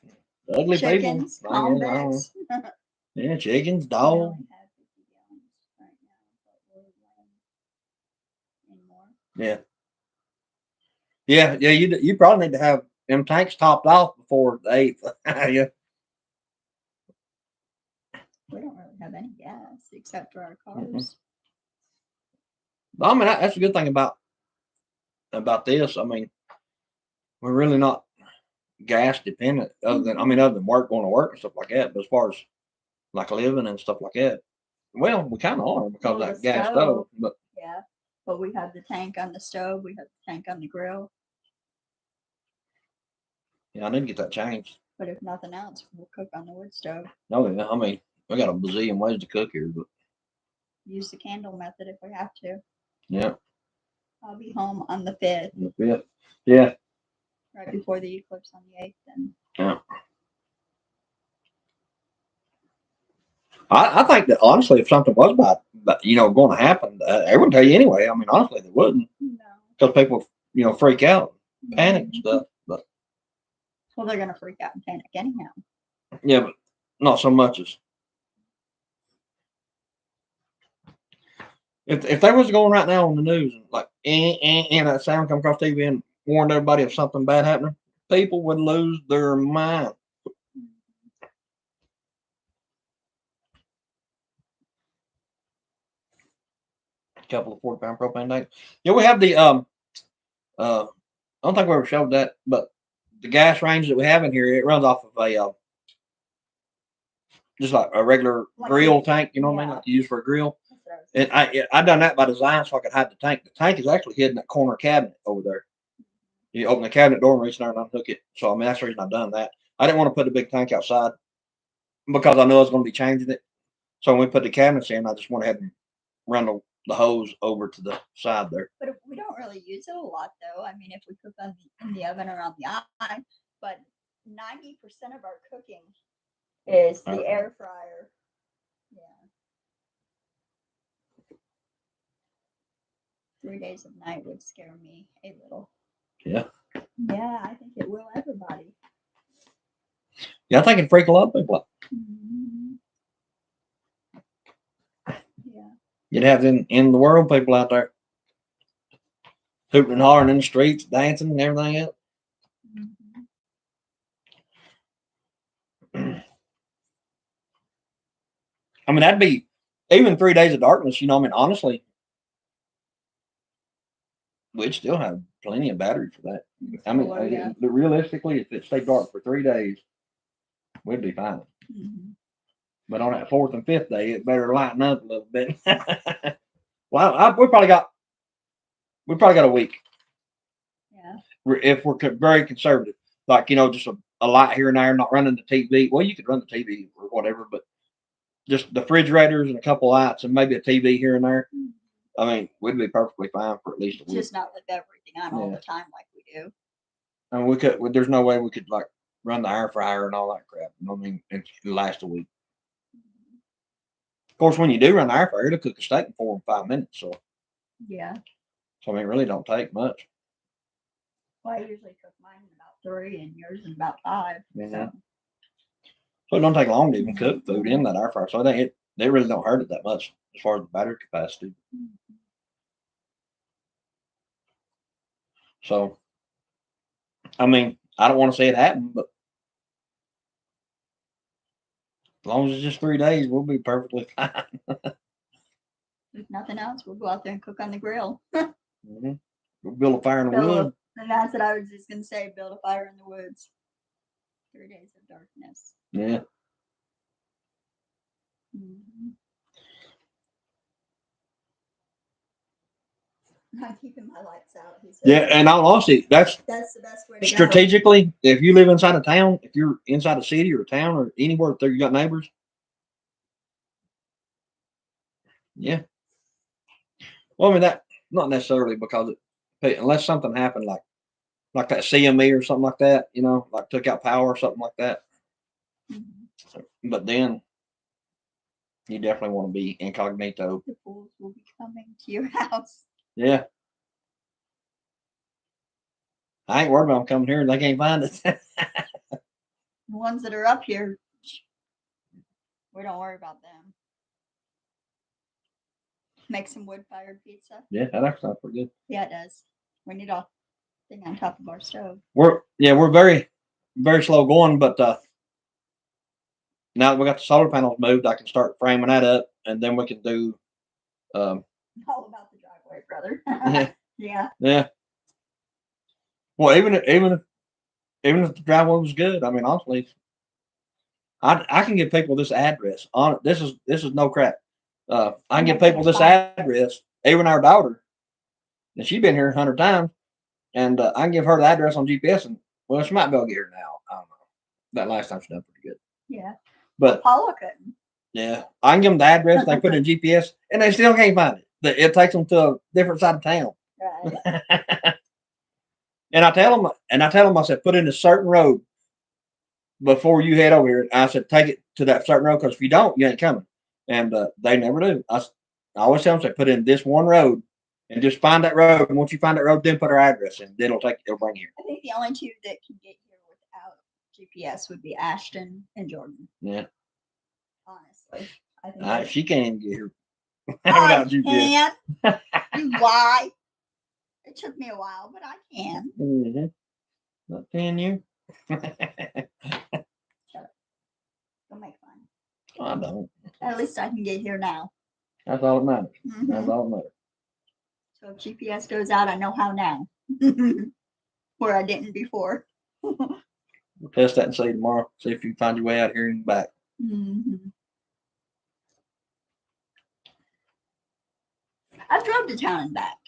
ugly chickens, people. I don't know. convicts. Yeah, chickens, We dogs. only have 50 gallons right now, but we're running anymore. Yeah, yeah. You probably need to have them tanks topped off before the 8th. Yeah. We don't really have any gas except for our cars. I mean, that's a good thing about this. I mean, we're really not gas dependent, other than work, going to work and stuff like that. But as far as like living and stuff like that, well, we kind of are because of Well, that the gas stove. stove. But Yeah, but we have the tank on the stove. We have the tank on the grill. yeah, I need to get that changed. But if nothing else, we'll cook on the wood stove. No, yeah, I mean, we got a bazillion ways to cook here, but Use the candle method if we have to. yeah, I'll be home on the 5th, yeah. right before the eclipse on the 8th. Then Yeah. I think that honestly, if something was about going to happen, they wouldn't tell you anyway. I mean, honestly, they wouldn't, no. because people freak out, panic and stuff. But Well, they're gonna freak out and panic anyhow. yeah, but not so much as if they was going right now on the news and like and that sound come across TV and warned everybody of something bad happening, people would lose their mind. A couple of 40-pound propane tanks. Yeah, we have the I don't think we ever showed that, but the gas range that we have in here, it runs off of a just like a regular Like grill tank, you know what I mean, yeah. like you use for a grill. That's what I was And thinking. I done that by design so I could hide the tank. The tank is actually hidden in that corner cabinet over there. You open the cabinet door and reach there and unhook it. So I mean that's the reason I've done that. I didn't want to put the big tank outside because I know I was going to be changing it. So when we put the cabinets in, I just went ahead and run the hose over to the side there. But we don't really use it a lot, though. I mean, if we cook in the oven or on the eye, but 90% of our cooking is the air fryer. Yeah. 3 days of night would scare me a little. Yeah. Yeah, I think it will everybody. Yeah, I think it'd freak a lot of people out. Mm-hmm. Yeah. You'd have in the world people out there hooting and hollering in the streets, dancing and everything else. Mm-hmm. I mean, that'd be even 3 days of darkness. I mean, honestly, we'd still have plenty of battery for that. I mean, yeah. realistically, if it stayed dark for 3 days, we'd be fine. Mm-hmm. But on that 4th and 5th day, it better lighten up a little bit. Well, we probably got a week. Yeah. If we're very conservative, like just a light here and there, not running the TV. Well, you could run the TV or whatever, but just the refrigerators and a couple lights and maybe a TV here and there. Mm-hmm. I mean, we'd be perfectly fine for at least a week. Just not with everything on all the time like we do. I mean, there's no way we could like run the air fryer and all that crap. I mean, it lasts a week. Mm-hmm. Of course, when you do run the air fryer, it'll cook a steak in 4 or 5 minutes. So yeah. So I mean, it really don't take much. Well, I usually cook mine in about 3 and yours in about 5. Yeah. So it don't take long to even cook food in that air fryer. So I think they really don't hurt it that much as far as the battery capacity. Mm-hmm. So, I mean, I don't want to see it happen, but as long as it's just 3 days, we'll be perfectly fine. If nothing else, we'll go out there and cook on the grill. Mm-hmm. We'll build a fire in the woods. And that's what I was just going to say, build a fire in the woods. 3 days of darkness. Yeah. Mm-hmm. I'm keeping my lights out. He says. Yeah, and I'll honestly, that's That's the best way to go. strategically. If you live inside a town, if you're inside a city or a town or anywhere that you got neighbors, yeah. Well, I mean that not necessarily because unless something happened like that CME or something like that, like took out power or something like that. Mhm. But then you definitely want to be incognito. The fools will be coming to your house. Yeah. I ain't worried about them coming here and they can't find us. The ones that are up here, we don't worry about them. Make some wood-fired pizza. Yeah, that actually sounds pretty good. Yeah, it does. We need a thing on top of our stove. We're very, very slow going, but now that we got the solar panels moved, I can start framing that up, and then we can do. All about the driveway, brother. Yeah. Yeah. Yeah. Well, even if the driveway was good, I mean, honestly, I can give people this address. This is no crap. I can give people this address. Even our daughter, and she's been here 100 times, and I can give her the address on GPS, and well, she might be able to get here now. I don't know. That last time she done pretty good. Yeah. But Paula couldn't. yeah, I can give them the address. They put it in GPS, and they still can't find it. It takes them to a different side of town. Right. And I tell them, I said, put in a certain road before you head over here. I said, take it to that certain road because if you don't, you ain't coming. And they never do. I always tell them, say, put in this one road and just find that road. And once you find that road, then put our address in. Then it'll bring you here. I think the only two that can get here without GPS would be Ashton and Jordan. Yeah. Honestly, I think She can't even get here I without GPS. can. You lie. It took me a while, but I can. Mm-hmm. Not 10 years. Shut up. Don't make fun. I don't. At least I can get here now. That's all that matters. Mhm. That's all that matters. So if GPS goes out, I know how now. Where I didn't before. We'll test that and see tomorrow. See if you find your way out here and back. Mm-hmm. I drove to town and back.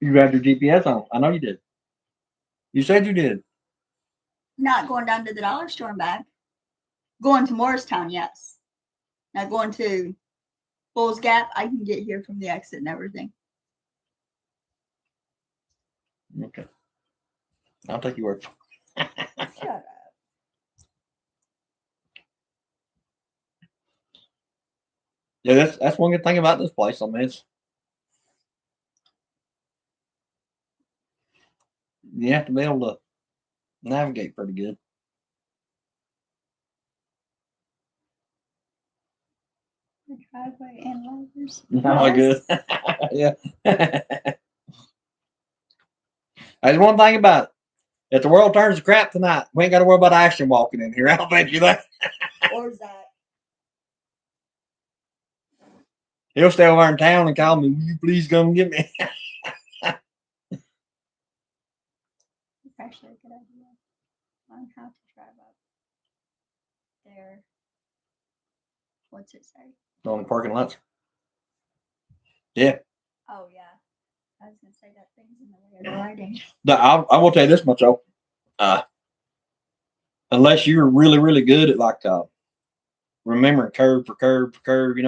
You had your GPS on. I know you did. You said you did. Not going down to the dollar store and back. Going to Morristown, yes. Now going to Bulls Gap, I can get here from the exit and everything. Okay. I'll take your word. Shut up. Yeah, that's one good thing about this place. I mean, you have to be able to navigate pretty good. The driveway analyzers. Oh, good. Yeah. There's one thing about it. If the world turns to crap tonight, we ain't got to worry about Ashton walking in here. I'll bet you that. Or Zach. He'll stay over in town and call me. Will you please come get me? It's actually a good idea on how to drive up there. What's it say? On the parking lots. Yeah. Oh yeah. I was gonna say that thing's in the way of the writing. I will tell you this much though. Unless you're really, really good at remembering curve for curve for curve,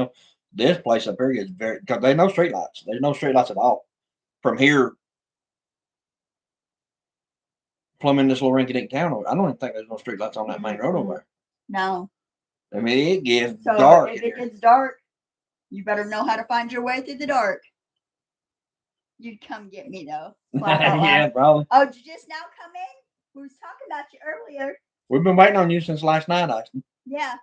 this place up here is very because there's no street lights. There's no street lights at all. From here, plumbing this little rinky-dink town, I don't even think there's no street lights on that main road over there. No. I mean, it gets So dark. if it gets dark, you better know how to find your way through the dark. You'd come get me though. Yeah, probably. Oh, did you just now come in? We was talking about you earlier. We've been waiting on you since last night, Ashton. Yeah.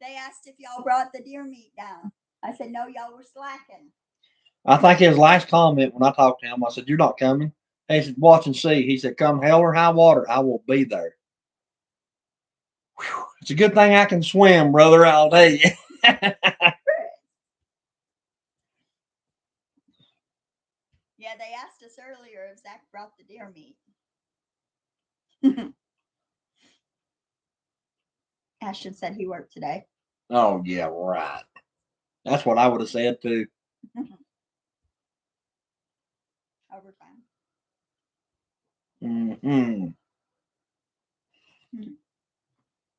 They asked if y'all brought the deer meat down. I said, no, y'all were slacking. I think his last comment when I talked to him, I said, "You're not coming." He said, "Watch and see." He said, "Come hell or high water, I will be there." Whew. It's a good thing I can swim, brother. I'll tell you. Yeah, they asked us earlier if Zach brought the deer meat. Ashton said he worked today. Oh yeah, right. That's what I would have said too. overtime. Mm-hmm. Hmm.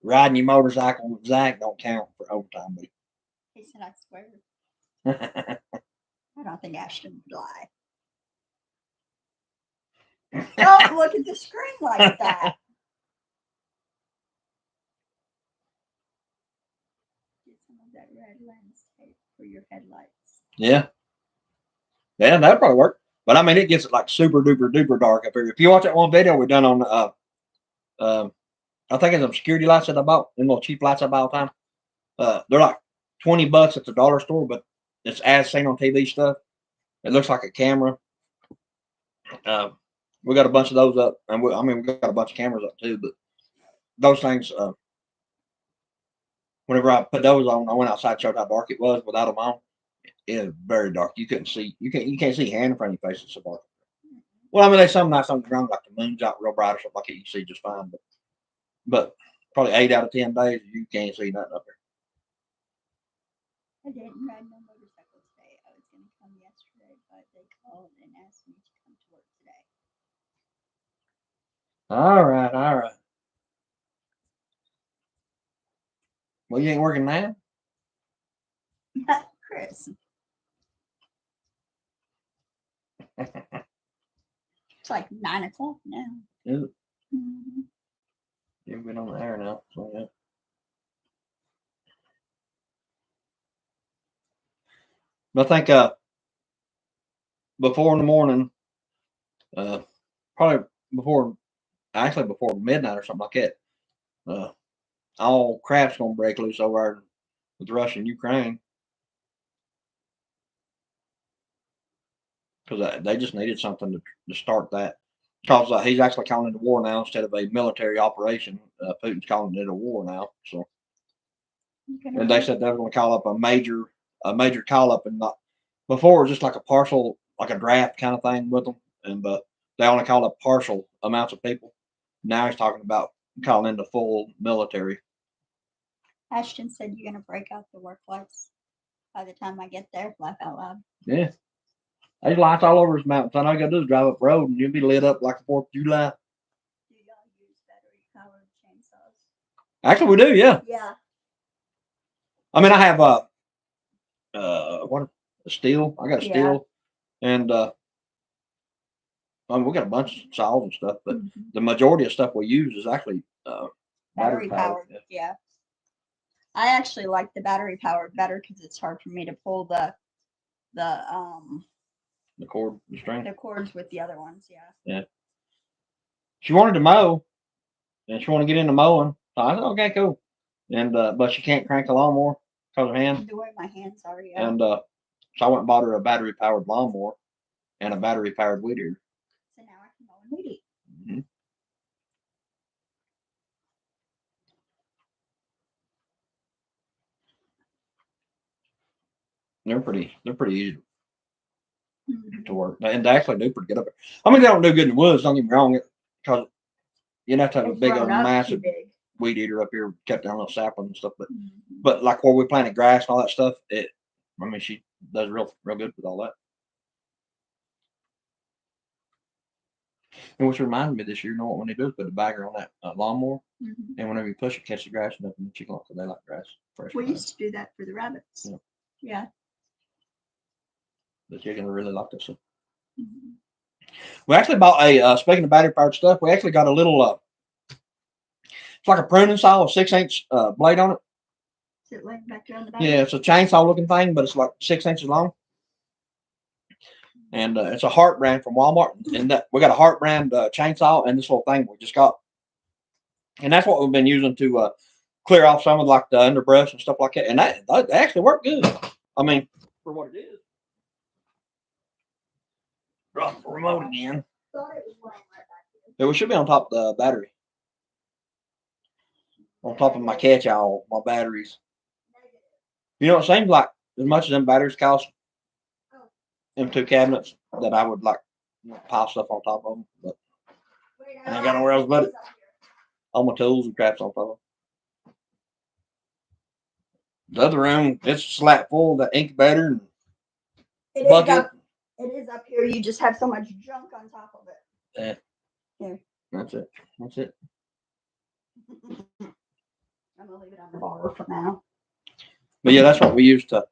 Riding your motorcycle with Zach don't count for overtime, He said, I swear. but I don't think Ashton would lie. Don't look at the screen like that. Get some of that red lens tape for your headlights. yeah, that'd probably work. But I mean, it gets like super duper duper dark up here. If you watch that one video we done on, I think it's some security lights that I bought, them little cheap lights I buy all the time. They're like $20 at the dollar store, but it's as seen on TV stuff. It looks like a camera. We got a bunch of those up, and we got a bunch of cameras up too. But those things, whenever I put those on, I went outside and showed how dark it was without them on. It was very dark. You couldn't see. You can't see hand in front of your face. It's so dark. Well, I mean, there's some nights on the ground like the moon's out real bright or something like it. You can see just fine, but probably 8 out of 10 days you can't see nothing up there. I didn't ride no motorcycle today. I was going to come yesterday, but they called and asked me to come to work today. All right, all right. Well, you ain't working now? Chris. It's like 9 o'clock now. Is it? Mm-hmm. You've been on the air now, so yeah. But I think before in the morning, probably before midnight or something like that, all crap's gonna break loose over there with Russia and Ukraine because they just needed something to start that. Because he's actually calling it a war now instead of a military operation. Putin's calling it a war now. So, and they said they were going to call up a major call up, and not before it was just like a partial, like a draft kind of thing with them, and they only called up partial amounts of people. Now he's talking about calling in the full military. Ashton said you're going to break out the work lights by the time I get there. Laugh out loud. Yeah. There's lights all over this mountain. So all you gotta do is drive up the road and you'll be lit up like the 4th of July. Do y'all use battery powered chainsaws? Actually, we do, yeah. Yeah. I mean, I have what a steel. I got a steel, and I mean, we got a bunch of saws and stuff, but the majority of stuff we use is actually battery powered. Yeah. I actually like the battery powered better because it's hard for me to pull the cord, the string. The cords with the other ones, yeah. Yeah. She wanted to mow, and she wanted to get into mowing. So I said, okay, cool. And but she can't crank a lawnmower because her hands. The way my hands are, yeah. And so I went and bought her a battery powered lawnmower and a battery powered weed eater. So now I can mow and weed eat. Mm-hmm. They're pretty easy to work, and they actually do pretty good up there. I mean, they don't do good in the woods. Don't get me wrong, because you have to have a big, massive weed eater up here, cut down little saplings and stuff. But like where we planted grass and all that stuff, she does real good with all that. And which reminded me this year, you know what? When they do is put the bagger on that lawnmower, and whenever you push it, catch the grass and nothing, the chicken because they like grass. Fresh. We used to do that for the rabbits. Yeah. The chickens really like this. We actually bought speaking of battery powered stuff, we actually got a little, it's like a pruning saw, a 6-inch blade on it. Is it laying back there on the back? Yeah, it's a chainsaw looking thing, but it's like 6 inches long. And it's a Hart brand from Walmart. And we got a Hart brand chainsaw and this little thing we just got. And that's what we've been using to clear off some of like the underbrush and stuff like that. And that actually worked good. I mean, for what it is. Drop the remote again. Yeah, we should be on top of the battery. On top of my catch-all, my batteries. You know, it seems like as much as them batteries cost, them 2 cabinets, that I would like pile stuff on top of them. But I ain't got nowhere else but it. All my tools and crap's on top of them. The other room, it's slap full of the incubator and bucket. It is up here. You just have so much junk on top of it. That's it. That's it. I'm gonna leave it on the bar for now. But yeah, that's what we used to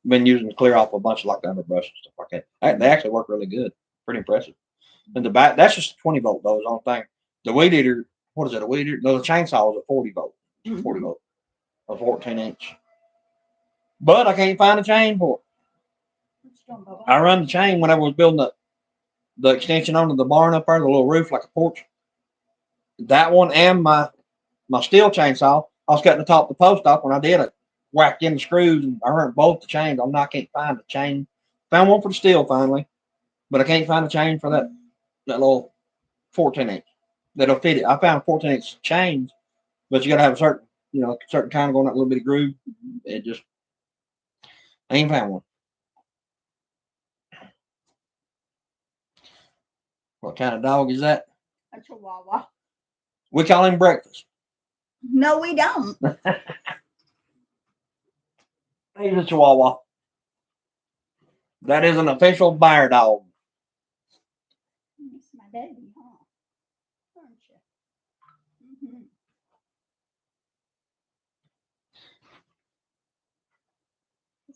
been using to clear off a bunch of like the underbrush and stuff like that. They actually work really good. Pretty impressive. And the back, that's just a 20 volt though, is the only thing. The weed eater, what is it? A weed eater? No, the chainsaw is a 40 volt. 40 volt. A 14-inch. But I can't find a chain for it. I run the chain whenever I was building the extension onto the barn up there, the little roof like a porch. That one and my steel chainsaw, I was cutting the top of the post off. When I did, I whacked in the screws and I hurt both the chains. I can't find the chain. Found one for the steel finally, but I can't find a chain for that little 14-inch that'll fit it. I found 14-inch chains, but you got to have a certain kind of going that little bit of groove. It just, I ain't found one. What kind of dog is that? A Chihuahua. We call him Breakfast. No, we don't. He's a Chihuahua. That is an official bear dog. It's my baby, huh? Aren't you? Mm-hmm.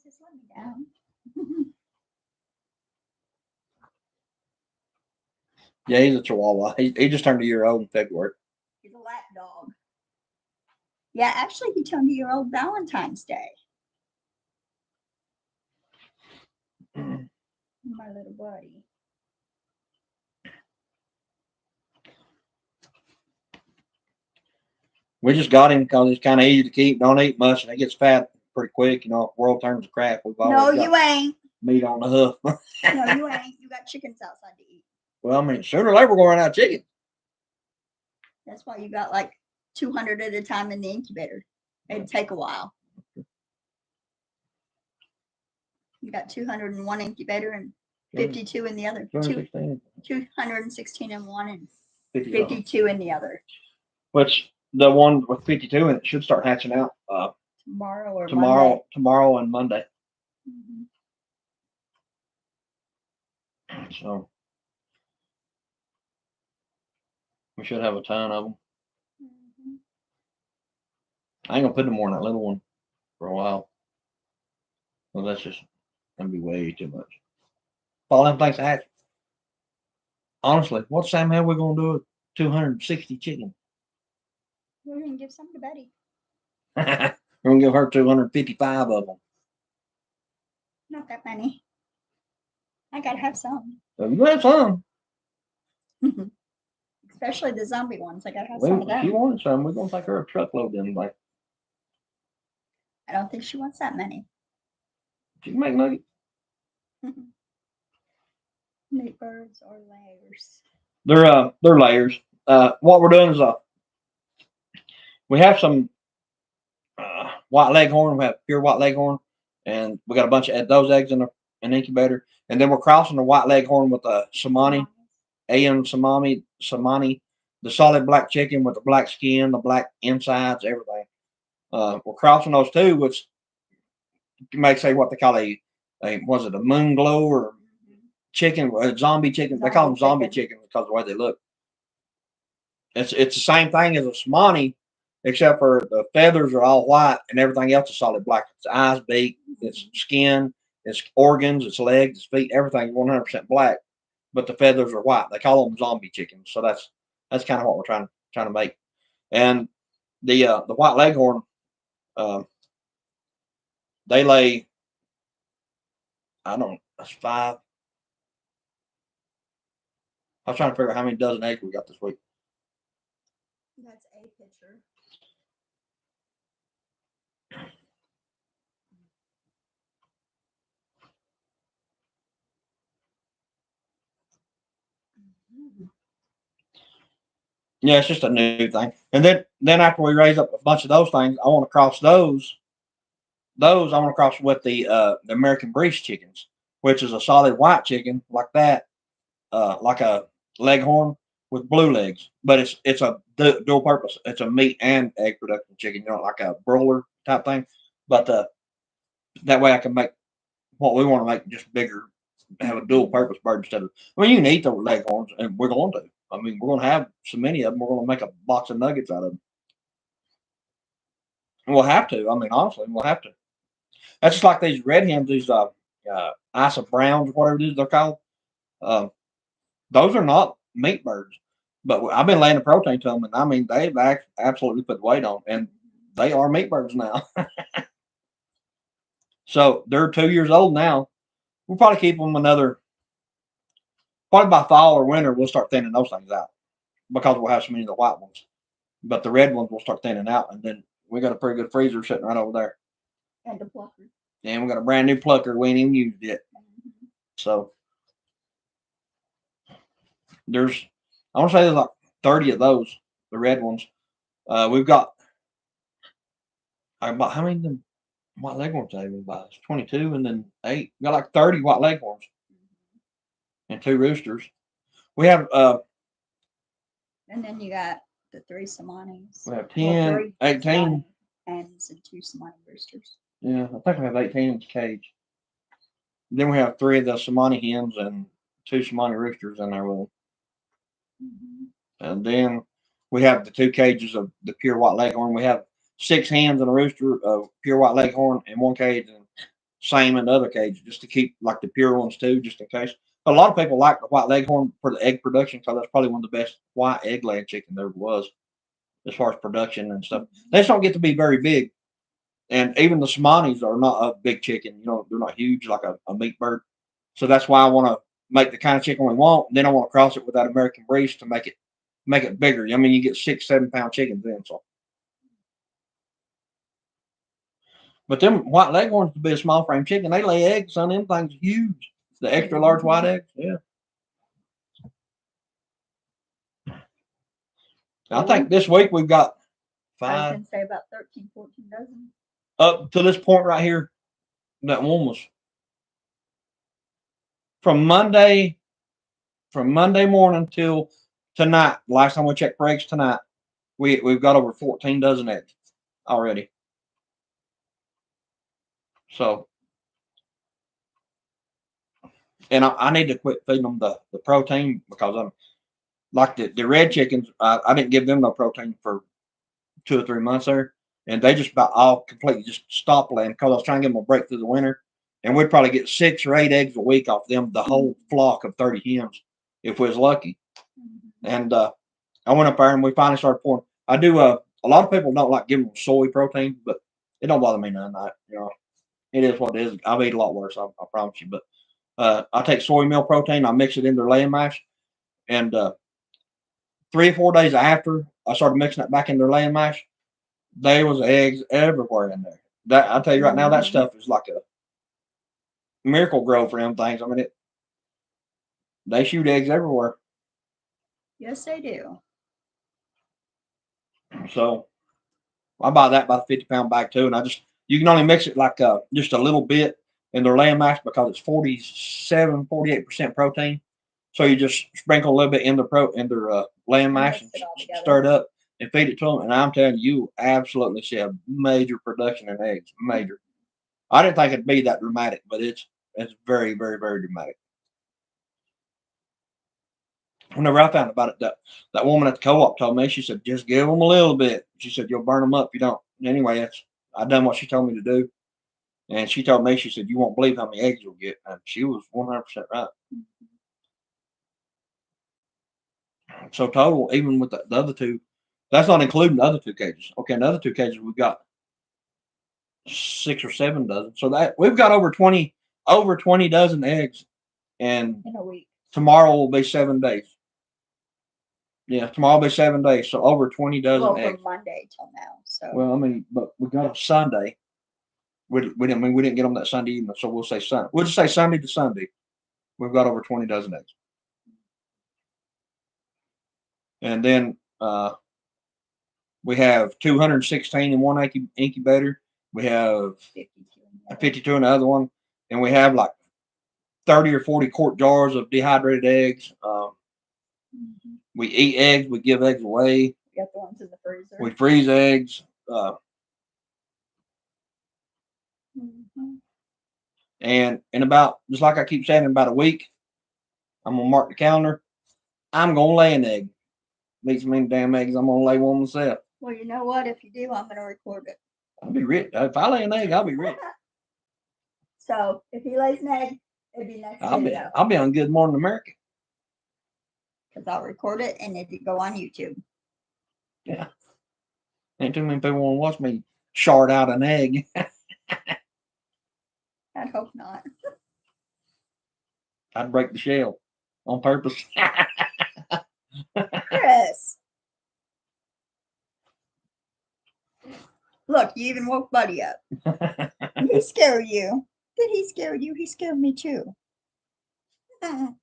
Just let me down. Yeah, he's a Chihuahua. He just turned a year old in February. He's a lap dog. Yeah, actually, he turned a year old Valentine's Day. My little buddy. We just got him because he's kind of easy to keep. Don't eat much, and he gets fat pretty quick. You know, if the world turns to crap, we've always No, got you ain't. meat on the hoof. No, you ain't. You got chickens outside to eat. Well, I mean, sooner or later we're going to run out of chicken. That's why you got like 200 at a time in the incubator. It'd take a while. You got 201 incubator and 52 in the other. 216 in one and 52 in the other. Which the one with 52 in it should start hatching out tomorrow and Monday. Mm-hmm. So we should have a ton of them. Mm-hmm. I ain't gonna put no more in that little one for a while. Well, that's just gonna be way too much. All them things hatch. Honestly, what the same hell we gonna do with 260 chickens? We're gonna give some to Betty. We're gonna give her 255 of them. Not that many. I gotta have some. You have some. Especially the zombie ones. I gotta have some of them. If she wanted some, we're gonna take her a truckload anyway. I don't think she wants that many. She can make nuggets. Meat birds or layers. They're layers. What we're doing is we have some white leghorn. We have pure white leghorn, and we got a bunch of those eggs in an incubator. And then we're crossing the white leghorn with a Samani, Samani, the solid black chicken with the black skin, the black insides, everything. We're crossing those two, which you may say what they call a moon glow or chicken, zombie chicken. They call them zombie chicken because of the way they look. It's the same thing as a Samani, except for the feathers are all white and everything else is solid black. Its eyes, beak, its skin, its organs, its legs, its feet, everything is 100% black. But the feathers are white. They call them zombie chickens. So that's kind of what we're trying to make. And the white leghorn, they lay, I don't know, that's 5. I was trying to figure out how many dozen eggs we got this week. That's a picture. Yeah, it's just a new thing. And then after we raise up a bunch of those things, I want to cross those. I want to cross with the American breast chickens, which is a solid white chicken like that, like a leghorn with blue legs. But it's a dual purpose. It's a meat and egg production chicken, like a broiler type thing. But that way I can make what we want to make just bigger have a dual purpose bird instead of. I mean, you can eat the leghorns, and we're going to. I mean, we're going to have so many of them. We're going to make a box of nuggets out of them. And we'll have to. I mean, honestly, we'll have to. That's just like these red hens, these Isa Browns, whatever it is they're called. Those are not meat birds, but I've been laying the protein to them, and I mean they've absolutely put weight on, and they are meat birds now. So they're 2 years old now. We'll probably keep them probably by fall or winter. We'll start thinning those things out because we'll have so many of the white ones, but the red ones will start thinning out, and then we got a pretty good freezer sitting right over there. And the plucker. And we got a brand new plucker. We ain't even used it. So I want to say there's like 30 of those, the red ones. We've got about how many of them white leghorns have we buy? 22 and then 8. We got like 30 white leghorns and 2 roosters. We have And then you got the 3 Somanis. we have 10, 18. Hens and 2 Somani roosters. Yeah, I think we have 18 in the cage. Then we have 3 of the Somani hens and 2 Somani roosters in there with them. And then we have the 2 cages of the pure white leghorn. We have 6 hens and a rooster of pure white leghorn in one cage, and same in the other cage, just to keep like the pure ones too, just in case. A lot of people like the white leghorn for the egg production because that's probably one of the best white egg laying chicken there was, as far as production and stuff. They just don't get to be very big, and even the Somanis are not a big chicken. You know, they're not huge like a meat bird. So that's why I want to make the kind of chicken we want. Then I want to cross it with that American breast to make it bigger. I mean, you get 6-7 pound chickens then. So, but them white leghorns to be a small frame chicken, they lay eggs. Son, them things huge. The extra large white eggs, yeah. I think this week we've got 5. I was going to say about 13, 14 dozen. Up to this point right here, that one was from Monday morning till tonight. Last time we checked for eggs tonight, we've got over 14 dozen eggs already. So, and I need to quit feeding them the protein because I'm like the red chickens. I didn't give them no protein for 2 or 3 months there, and they just about all completely just stopped laying because I was trying to give them a break through the winter, and we'd probably get 6 or 8 eggs a week off them, the whole flock of 30 hens, if we was lucky. And I went up there and we finally started pouring. I do a lot of people don't like giving them soy protein, but it don't bother me none. It is what it is. I've eaten a lot worse, I promise you. But I take soy meal protein, I mix it in their laying mash, and 3 or 4 days after I started mixing it back in their laying mash, there was eggs everywhere in there. That I tell you right now, that stuff is like a miracle grow for them things. I mean, they shoot eggs everywhere. Yes, they do. So I buy that by the 50-pound bag too, and you can only mix it like just a little bit in their lamb mash because it's 48% protein. So you just sprinkle a little bit in their lamb mash and stir it up and feed it to them. And I'm telling you, absolutely see a major production in eggs. Major. I didn't think it'd be that dramatic, but it's very, very, very dramatic. Whenever I found about it, that woman at the co-op told me, she said, just give them a little bit. She said, you'll burn them up if you don't. Anyway, I done what she told me to do. And she told me, she said, you won't believe how many eggs you'll get. And she was 100% right. So total, even with the other 2, that's not including the other 2 cages. Okay, in the other 2 cages, we've got 6 or 7 dozen. So that we've got over 20 dozen eggs. And in a week. Tomorrow will be 7 days. Yeah, tomorrow will be 7 days, so over 20 dozen eggs. From Monday till now. So. Well, I mean, but we got on Sunday. We didn't get them that Sunday evening, so we'll say Sunday. We'll just say Sunday to Sunday. We've got over 20 dozen eggs, and then we have 216 in one incubator. We have 52 in the other one, and we have like 30 or 40 quart jars of dehydrated eggs. We eat eggs. We give eggs away. We got the ones in the freezer. We freeze eggs. And in about, just like I keep saying, in about a week, I'm gonna mark the calendar. I'm gonna lay an egg. Beats me damn eggs. I'm gonna lay one myself. Well, you know what? If you do, I'm gonna record it. I'll be rich. If I lay an egg, I'll be rich. So if he lays an egg, it'll be next video. I'll be on Good Morning America. Because I'll record it and it'll go on YouTube. Yeah. Ain't too many people want to watch me shard out an egg. I'd hope not. I'd break the shell on purpose. Chris. Look, you even woke Buddy up. Did he scare you? Did he scare you? He scared me too. I'm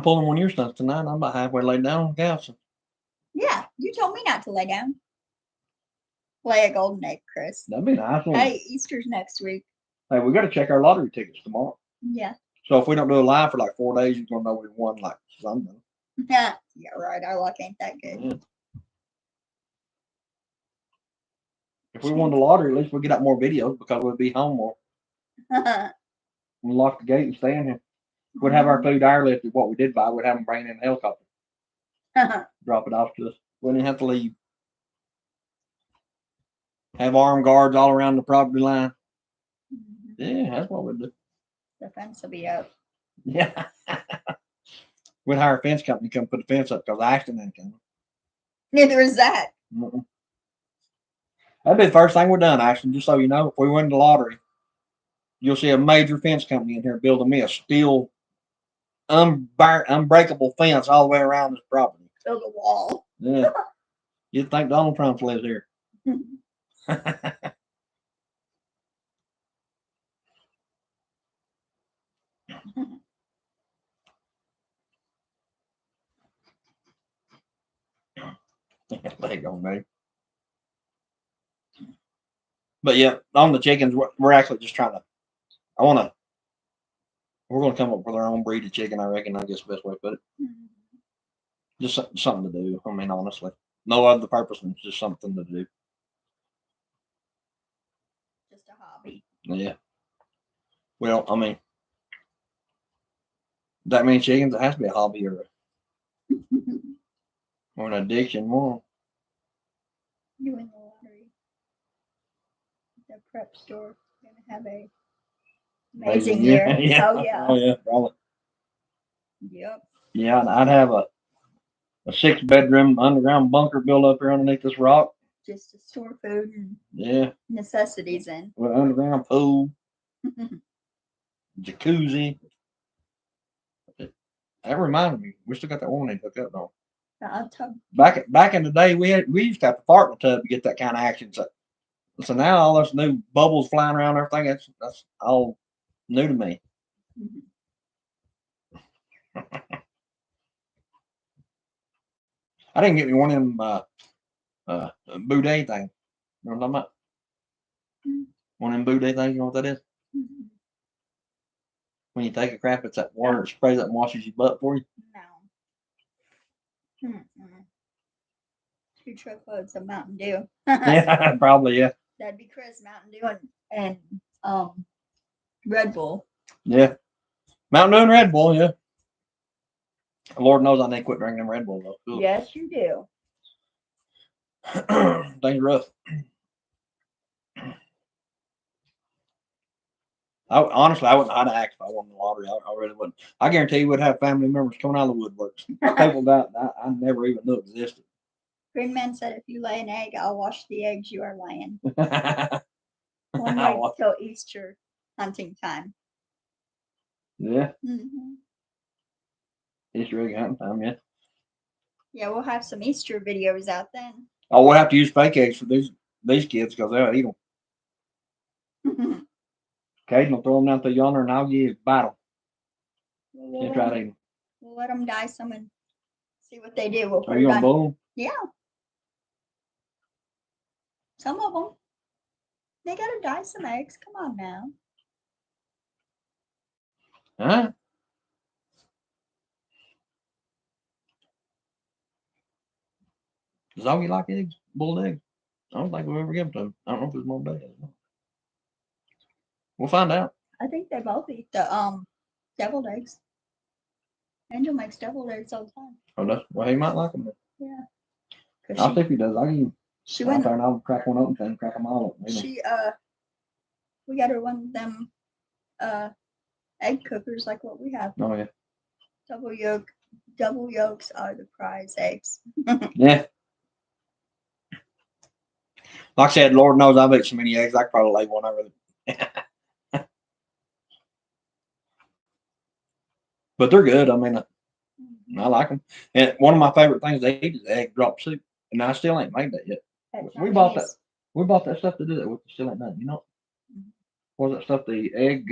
pulling one of your stunts tonight. I'm about halfway laid down on the couch. Yeah, you told me not to lay down. Lay a golden egg, Chris. That'd be nice. Hey, Easter's next week. Hey, we got to check our lottery tickets tomorrow. Yeah. So if we don't do a live for like 4 days, you're gonna know we won like something. Yeah, right. Our luck ain't that good. Yeah. If we won the lottery, at least we'll get out more videos because we'll be home more. We'll lock the gate and stay in here. We'd have our food airlifted. What we did buy, we'd have them bring in a helicopter, drop it off to us. We didn't have to leave. Have armed guards all around the property line. Yeah, that's what we'd do. The fence will be up. Yeah. We'd hire a fence company to come put the fence up because Ashton ain't coming. Neither is that. Mm-mm. That'd be the first thing we're done, Ashton. Just so you know, if we win the lottery, you'll see a major fence company in here building me a steel, unbreakable fence all the way around this property. Build a wall. Yeah. You'd think Donald Trump lives here. There you go, mate. But yeah, on the chickens, we're actually just trying to. We're going to come up with our own breed of chicken. I reckon. I guess the best way to put it. Just something to do. I mean, honestly, no other purpose than just something to do. Just a hobby. Yeah. Well, I mean, that many chickens, it has to be a hobby or an addiction more. You win the lottery. The prep store gonna have a amazing year. Yeah. Oh yeah. Oh yeah, probably. Yep. Yeah, I'd have a 6-bedroom underground bunker built up here underneath this rock. Just to store food and Yeah. necessities in. With an underground pool, jacuzzi. That reminded me, we still got that one they hooked up though. Back in the day, we used to have to fart in the tub to get that kind of action. So now all those new bubbles flying around and everything, that's all new to me. I didn't get me one of them boudet things. You know what I'm talking about? One of them boudet things, you know what that is? When you take a crap, it's that water that sprays up and washes your butt for you. No. 2 truckloads of Mountain Dew. Yeah, probably, yeah. That'd be Chris, Mountain Dew and Red Bull. Yeah. Mountain Dew and Red Bull, yeah. Lord knows I need to quit drinking them Red Bull though. Ugh. Yes, you do. Things rough. Honestly, I wouldn't know how to act if I won the lottery. I really wouldn't. I guarantee you would have family members coming out of the woodworks. People that I never even knew existed. Green Man said, if you lay an egg, I'll wash the eggs you are laying. One wait till Easter hunting time. Yeah. Easter egg hunting time, yeah. Yeah, we'll have some Easter videos out then. Oh, we'll have to use fake eggs for these kids because they'll eat them. Caden will throw them down to yonder and I'll bite them. We'll try to eat them. We'll let them die some and see what they do. Are you going to boil them? Yeah. Some of them. They got to dye some eggs. Come on now. Huh? Does Augie like eggs? Boiled eggs? I don't think we'll ever give them to him. I don't know if it's more bad. We'll find out. I think they both eat the deviled eggs. Angel makes deviled eggs all the time. Oh, that's well, he might like them. Yeah. 'Cause I'll see if he does. I'll give him. she I'll went. turn. I'll crack one open and crack them all open. You know. She we got her one of them egg cookers like what we have. Oh yeah. Double yolks are the prize eggs. Yeah. Like I said, Lord knows I've ate so many eggs. I could probably lay one over them. But they're good. I mean, I like them. And one of my favorite things to eat is egg drop soup. And I still ain't made that yet. We bought that. We bought that stuff to do that with. Still ain't done. You know. What was that stuff? The egg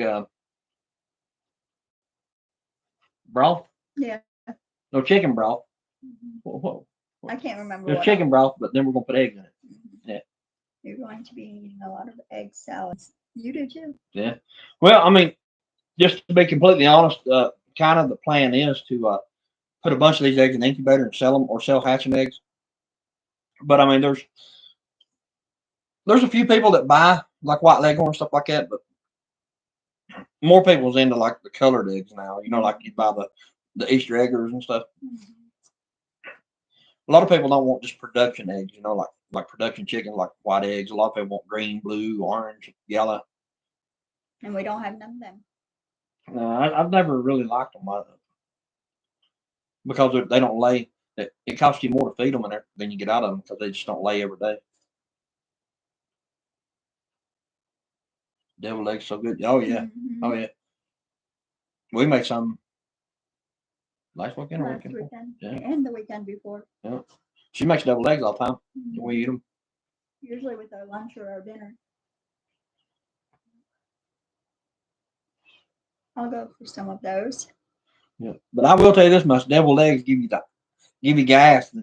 broth? Yeah. No, chicken broth. Whoa. I can't remember. There's chicken broth, but then we're gonna put eggs in it. Yeah. You're going to be eating a lot of egg salads. You do too. Yeah. Well, I mean, just to be completely honest, kind of the plan is to put a bunch of these eggs in the incubator and sell them, or sell hatching eggs. But I mean, there's a few people that buy like white leghorn stuff like that, but more people's into like the colored eggs now. You know, like you buy the Easter eggers and stuff. A lot of people don't want just production eggs. You know, like production chicken, like white eggs. A lot of people want green, blue, orange, yellow. And we don't have none of them. No, I've never really liked them because they don't lay. It costs you more to feed them than you get out of them because they just don't lay every day. Deviled eggs so good. Oh yeah, oh yeah. We made some last weekend or weekend. Yeah. And the weekend before. Yeah. She makes deviled eggs all the time. We eat them. Usually with our lunch or our dinner. I'll go for some of those. Yeah, but I will tell you this much: deviled eggs give you gas,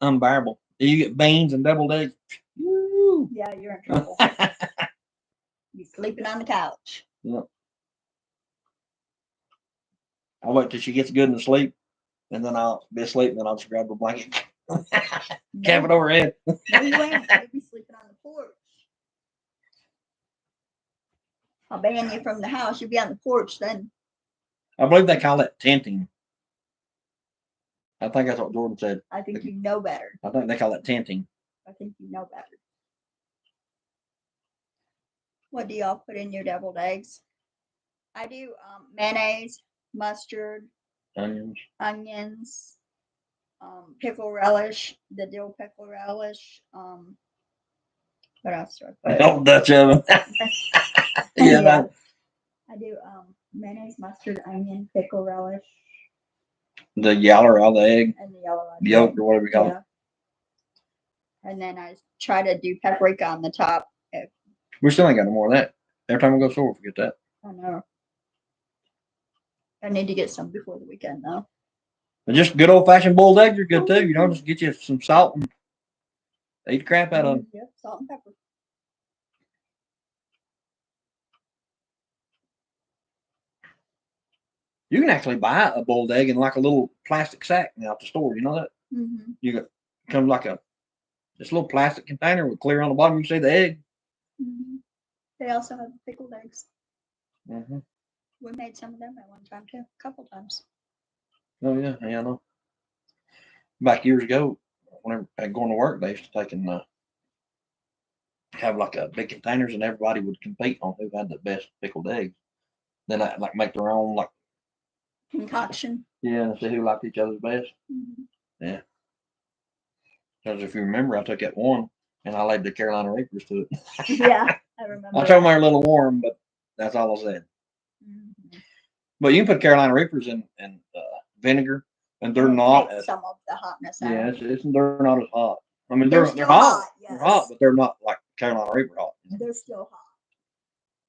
unbearable. You get beans and deviled eggs. Woo. Yeah, you're in trouble. You're sleeping on the couch. Yeah. I'll wait till she gets good and asleep, and then I'll be asleep, and then I'll just grab a blanket, cap it over her head. No, you ain't. You'll be sleeping on the porch. I'll ban you from the house. You'll be on the porch then. I believe they call it tenting. I think that's what Jordan said. I think you know better. I think they call it tenting. I think you know better. What do y'all put in your deviled eggs? I do mayonnaise, mustard, onions, pickle relish, the dill pickle relish. What else do I put? Oh, Dutch oven. Yeah. I do mayonnaise, mustard, onion, pickle relish. The yellow of the egg. And the yellow of the yolk or whatever you call it. And then I try to do paprika on the top. We still ain't got no more of that. Every time we go store, we forget that. I know. I need to get some before the weekend though. And just good old fashioned boiled eggs are good too. You know, just get you some salt and eat the crap out of them. Yep, salt and pepper. You can actually buy a boiled egg in like a little plastic sack now at the store. You know that? Mm-hmm. You got comes like this little plastic container with clear on the bottom. You see the egg. Mm-hmm. They also have pickled eggs. Mm-hmm. We made some of them at one time too, a couple times. Oh yeah, I know. Back years ago, whenever I was going to work, they used to take and have like a big containers, and everybody would compete on who had the best pickled eggs. Then I like make their own like concoction. Yeah, and see who liked each other's best. Mm-hmm. Yeah. Because if you remember, I took that one and I laid the Carolina Reapers to it. Yeah, I remember. I told them they're a little warm, but that's all I said. Mm-hmm. But you can put Carolina Reapers in vinegar, and they're not as some of the hotness. Yeah, they're not as hot. I mean, they're hot. Yes. They're hot, but they're not like Carolina Reaper hot. They're still hot.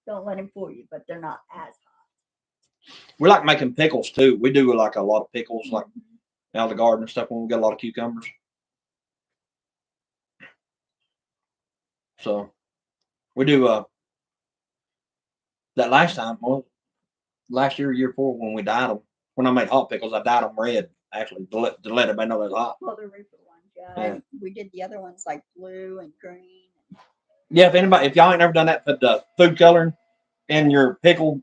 Don't let him fool you, but they're not as hot. We like making pickles too. We do like a lot of pickles, like out of the garden and stuff when we got a lot of cucumbers. So we do that last time, last year, year before, when we dyed them. When I made hot pickles, I dyed them red actually to let everybody know they're hot. Well, the Reaper ones, Yeah, we did the other ones like blue and green. Yeah, if y'all ain't never done that, put food coloring in your pickle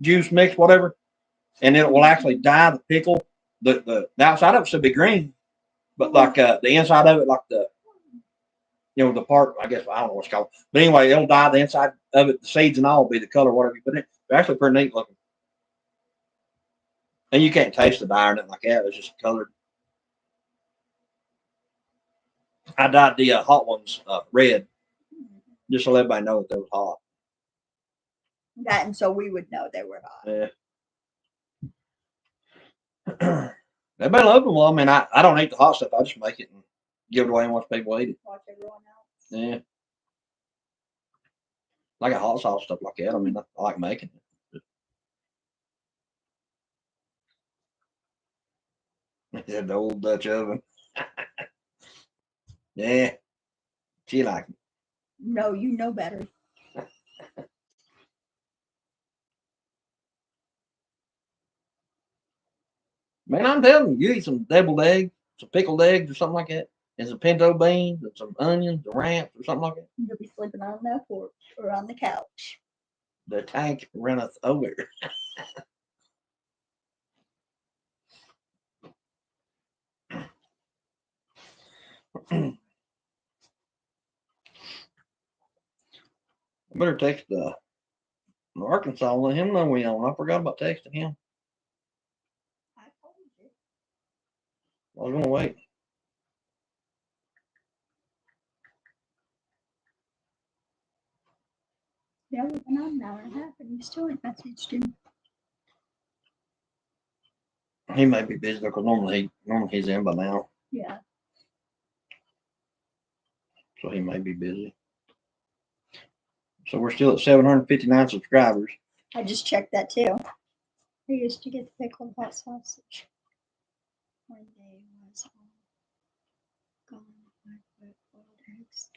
juice mix, whatever, and it will actually dye the pickle. The outside of it should be green, but like the inside of it, like the part, I guess I don't know what's called, but anyway, it'll dye the inside of it. The seeds and all will be the color, whatever you put in. They're actually pretty neat looking, and you can't taste the dye or nothing like that. It's just colored. I dyed the hot ones red, just to let everybody know that they was hot. That, and so we would know they were hot. Yeah. Everybody loves them. Well, I mean, I don't eat the hot stuff. I just make it and give it away once people eat it. Watch everyone else. Yeah. Like a hot sauce, stuff like that. I mean, I like making it. Yeah, the old Dutch oven. Yeah. She like it. No, you know better. Man, I'm telling you, you eat some deviled eggs, some pickled eggs or something like that, and some pinto beans and some onions, the ramps or something like that. You'll be sleeping on the porch or on the couch. The tank runneth over. I better text Arkansas and let him know we on. I forgot about texting him. I told you. I was gonna wait. Yeah, we've been on an hour and a half and you still ain't messaged him. He may be busy because normally he's in by now, Yeah. so he may be busy. So we're still at 759 subscribers. I just checked that too. I used to get the pickled hot sausage. One day was gone with boiled eggs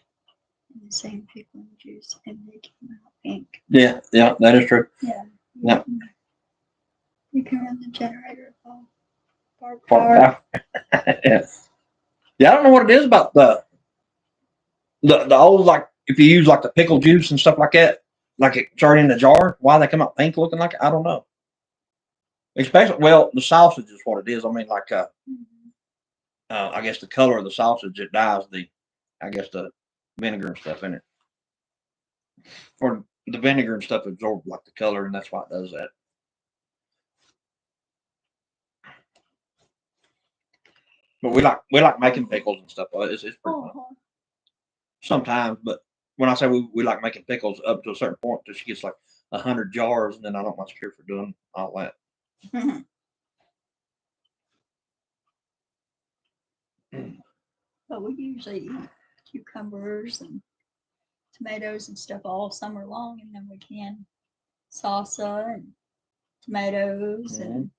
in the same pickling juice and they came out pink. Yeah, that is true. Yeah. Yeah. You can run the generator off. Yeah. Yeah, I don't know what it is about the old, like if you use like the pickle juice and stuff like that, like it started in a jar, why they come out pink looking like it, I don't know. Especially, well, the sausage is what it is. I mean, like I guess the color of the sausage, it dyes the vinegar and stuff in it, or the vinegar and stuff absorbs like the color, and that's why it does that. But we like making pickles and stuff. It's pretty fun sometimes. But when I say we like making pickles up to a certain point, till she gets like 100 jars, and then I don't much care for doing all that. But we usually eat cucumbers and tomatoes and stuff all summer long, and then we can salsa and tomatoes and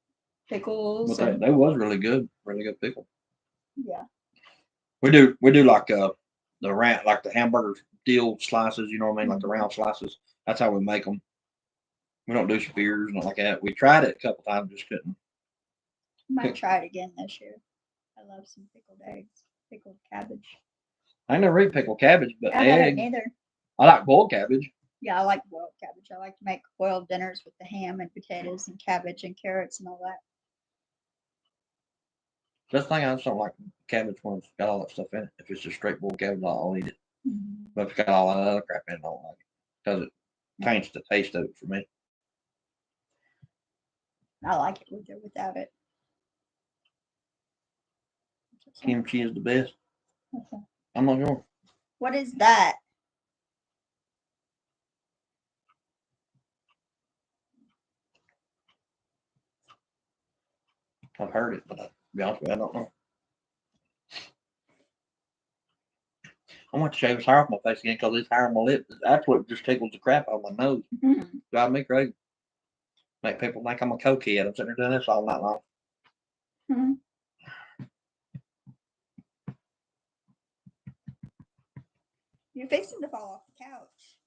pickles. But they was really good pickle. Yeah. We do like the like the hamburger deal slices. You know what I mean, like the round slices. That's how we make them. We don't do spears, not like that. We tried it a couple times, just couldn't. Might try it again this year. I love some pickled eggs, pickled cabbage. I never eat pickled cabbage, but I haven't either. I like boiled cabbage. Yeah, I like boiled cabbage. I like to make boiled dinners with the ham and potatoes and cabbage and carrots and all that. Just thing I just don't like cabbage when it's got all that stuff in it. If it's just straight boiled cabbage, I'll eat it. But if it's got all that other crap in it, I don't like it because it taints the taste of it for me. I like it with or without it. Kimchi is the best. Okay. I'm not sure. What is that? I've heard it, but to be honest with you, I don't know. I want to shave his hair off my face again because this hair on my lip absolutely just tickles the crap out of my nose. Drive me crazy. Make people think I'm a cokehead. I'm sitting there doing this all night long. You're fixing to fall off the couch.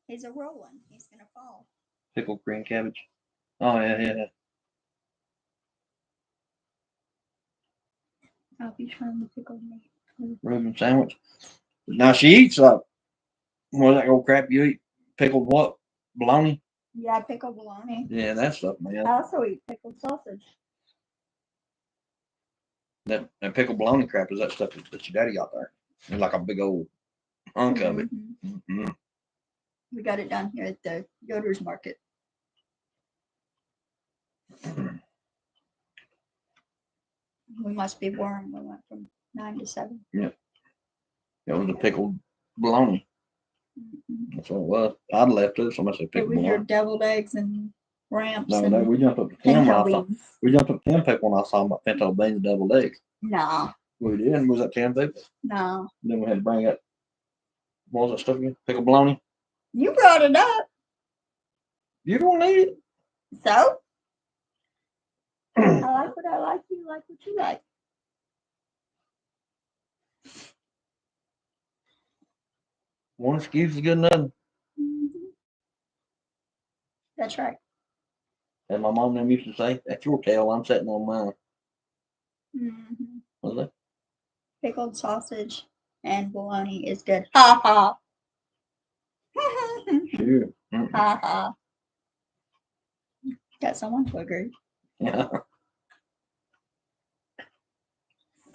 He's a rolling. He's gonna fall. Pickled green cabbage. Oh yeah. I'll be trying the pickled meat. Reuben sandwich. Now she eats what's that old crap you eat? Pickled what? Bologna? Yeah, pickled bologna. Yeah, that stuff, I man. also eat pickled sausage. That pickled bologna crap is that stuff that your daddy got there. It's like a big old hunk of it. Mhm. Mm-hmm. We got it down here at the Yoder's Market. We must be warm. We went from 9 to 7. It was a pickled bologna. Mhm. That's what it was. I'd left it. Somebody said It pickled was your bologna. deviled eggs and ramps No, and we jumped up to 10 when pinto I saw. beans. We jumped up to 10 people when I saw about pinto beans and deviled eggs. No, We did. And was that 10 people? no. Then we had to bring up, what was that stuff again? Pickled bologna. You brought it up. You don't need it. So I like what I like. You like what you like. One excuse is good enough. Mhm. That's right. As my mom and them used to say, that's your tail. I'm sitting on mine. Mhm. Was that? Pickled sausage and bologna is good. Ha ha. Sure. Ha ha. Got someone to agree. Yeah.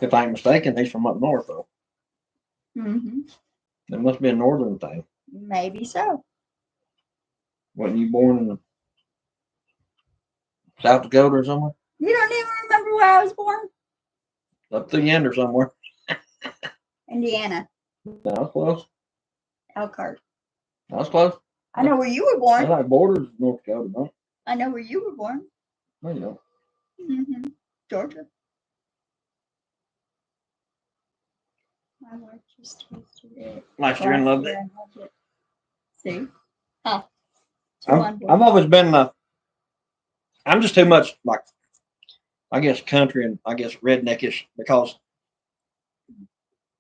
If I ain't mistaken, he's from up north, though. Hmm. It must be a northern thing. Maybe so. Wasn't you born in South Dakota or somewhere? You don't even remember where I was born? Up through yonder somewhere. Indiana, That was close. Elkhart. That was close. I know where you were That's born. like borders of North Dakota, no? I know where you were born. No, you don't. Hmm. Georgia. My wife just tasted it. Last year in love. Last year I loved it. See? Huh. I've always been, I'm just too much like, I guess, country and I guess redneckish because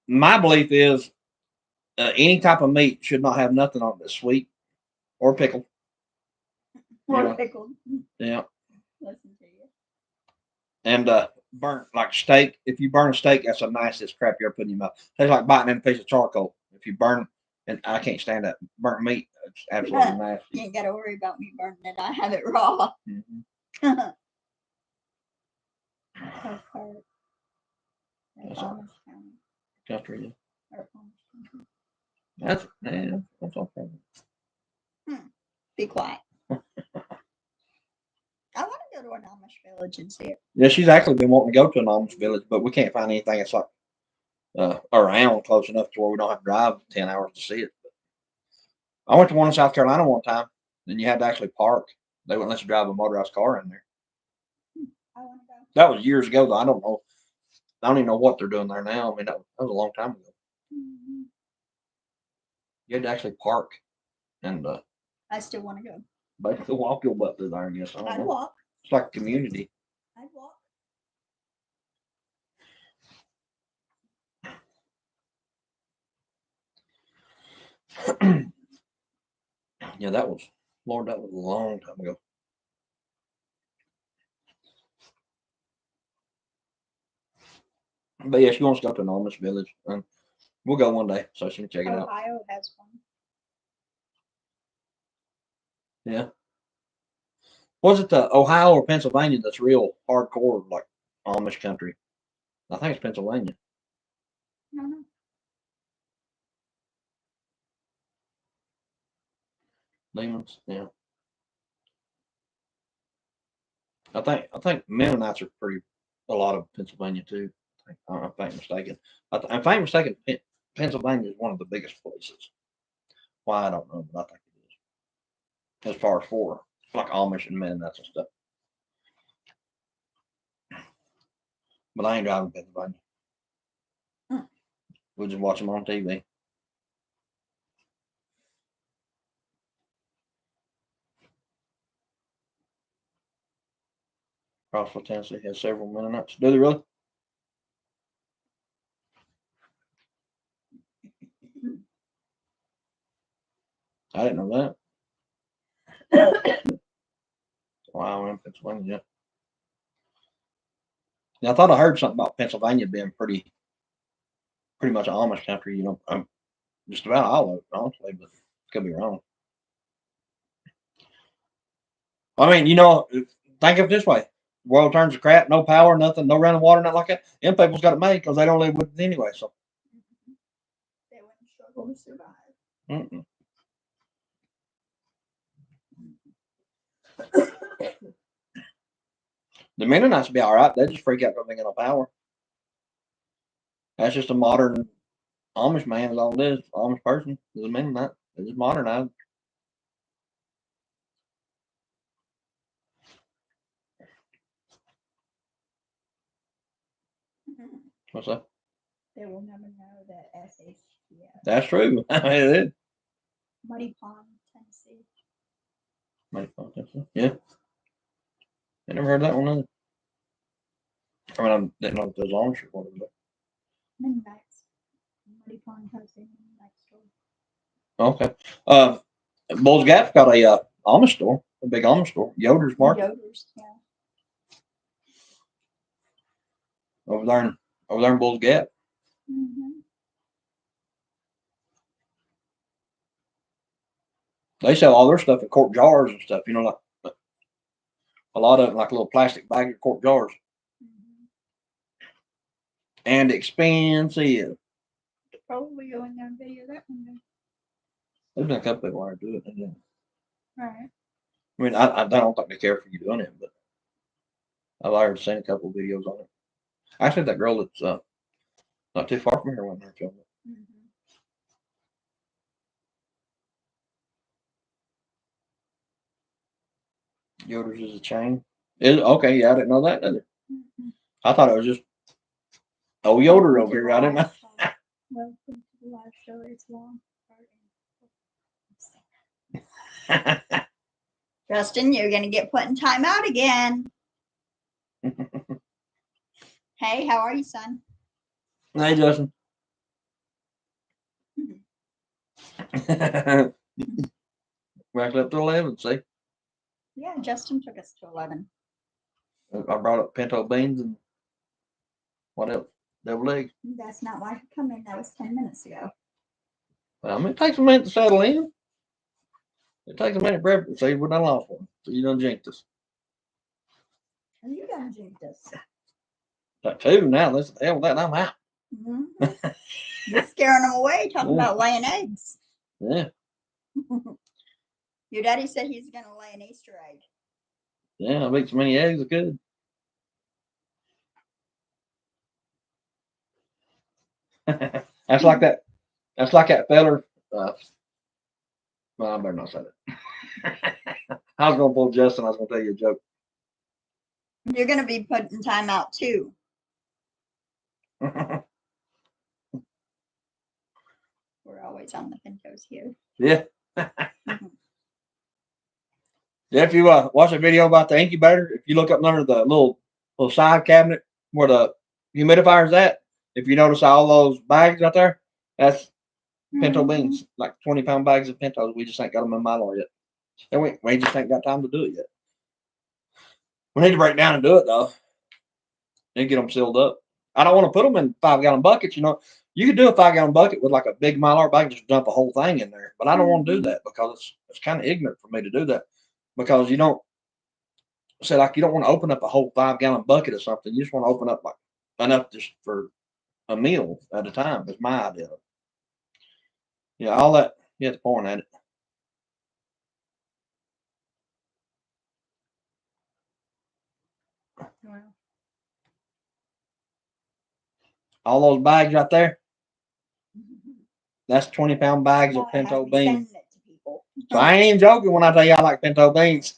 my belief is any type of meat should not have nothing on it that's sweet or pickled. More Yeah. pickled. Yeah. Listen to you. And burnt like steak. If you burn a steak, that's the nicest crap you ever put in your mouth. Tastes like biting in a piece of charcoal. If you burn, and I can't stand that burnt meat. It's absolutely You nasty. ain't got to worry about me burning it. I have it raw. Mm-hmm. Elkhart. That's all. Amish County. Country. Or Amish Country. That's okay. Be quiet. I want to go to an Amish village and see it. Yeah, she's actually been wanting to go to an Amish village, but we can't find anything that's like around close enough to where we don't have to drive 10 hours to see it. I went to one in South Carolina one time, and you had to actually park. They wouldn't let you drive a motorized car in there. I want to go. That was years ago, though. I don't know. I don't even know what they're doing there now. I mean, that was a long time ago. Mm-hmm. You had to actually park and I still want to go. basically walk your butt through there, I guess. I don't I'd know. walk. It's like a community. I'd walk. Yeah, that was, Lord, that was a long time ago. But yeah, she wants to go to an Amish village, and we'll go one day so she can check it out. Ohio has one. Yeah. Was it Ohio or Pennsylvania that's real hardcore, like Amish country? I think it's Pennsylvania. No, no. Demons, yeah. I think Mennonites are pretty a lot of Pennsylvania too. If I'm mistaken. If I'm mistaken, Pennsylvania is one of the biggest places. Why I don't know, but I think it is. As far as for like Amish and Mennonites and stuff. But I ain't driving Pennsylvania. We just watch them on TV. Crossville, Tennessee has several Mennonites. Do they really? I didn't know that. Wow, in Pennsylvania. Yeah, I thought I heard something about Pennsylvania being pretty pretty much Amish country. Just about all of it, honestly, but could be wrong. I mean, think of it this way: world turns to crap, no power, nothing, no running water, nothing like that. Them people's got it made because they don't live with it anyway. So they wouldn't struggle to survive. mm-mm. The Mennonites would be all right. They just freak out because they got no power. That's just a modern Amish man is all it is. Amish person is a Mennonite. They just modernized. What's that? They will never know that SHTF. That's true. It is. Muddy Pond, Tennessee. Yeah. I never heard that one either. I mean, I didn't know if there was Amish or whatever. Mennonites. Muddy Pond has a Mennonite store. Okay. Bulls Gap's got a Amish store, a big Amish store, Yoder's Market, Yoder's, yeah. over there in Bulls Gap. Mm-hmm. They sell all their stuff in quart jars and stuff. Like a lot of it, like little plastic bag of quart jars, and expensive. Probably go in there and video that one day. There's been a couple people want to do it. Right. I mean, I don't think they care for you doing it, but I've already seen a couple of videos on it. Actually, that girl that's not too far from here went there filming it. Yoder's is a chain. Okay, yeah, I didn't know that either. I thought it was just Yoder over here. I didn't know. Welcome to the live show. It's long. Justin, you're gonna get put in timeout again. Hey, how are you, son? Hey, Justin. We actually up to 11, see? Yeah, Justin took us to 11. I brought up pinto beans and what else? Deviled eggs. That's not why he come in. That was 10 minutes ago. Well, I mean, it takes a minute to settle in. It takes a minute for everything. See, we're done lost one. So you done jinxed us. Are you done jinxed us? Got two now. Let's hell with that. I'm out. You're scaring them away, talking about laying eggs. Yeah. Your daddy said he's going to lay an Easter egg. Yeah, I make so many eggs as I could. That's like that. That's like that feller. Well, I better not say that. I was gonna pull Justin. I was gonna tell you a joke. You're going to be put in timeout too. We're always on the Pintos here. Yeah. Yeah, if you watch a video about the incubator, if you look up under the little side cabinet where the humidifier is at, if you notice all those bags out there, that's pinto beans, like 20-pound bags of pintos. We just ain't got them in Milo yet. And we just ain't got time to do it yet. We need to break down and do it though, and get them sealed up. I don't want to put them in 5-gallon buckets. You could do a 5-gallon bucket with like a big Mylar bag, just dump a whole thing in there. But I don't want to do that because it's kind of ignorant for me to do that. Because you don't want to open up a whole 5-gallon bucket or something. You just want to open up like enough just for a meal at a time. Is my idea. Yeah, all that you have to point at it. Wow. All those bags right there. That's 20-pound bags of pinto beans. So I ain't even joking when I tell you I like pinto beans.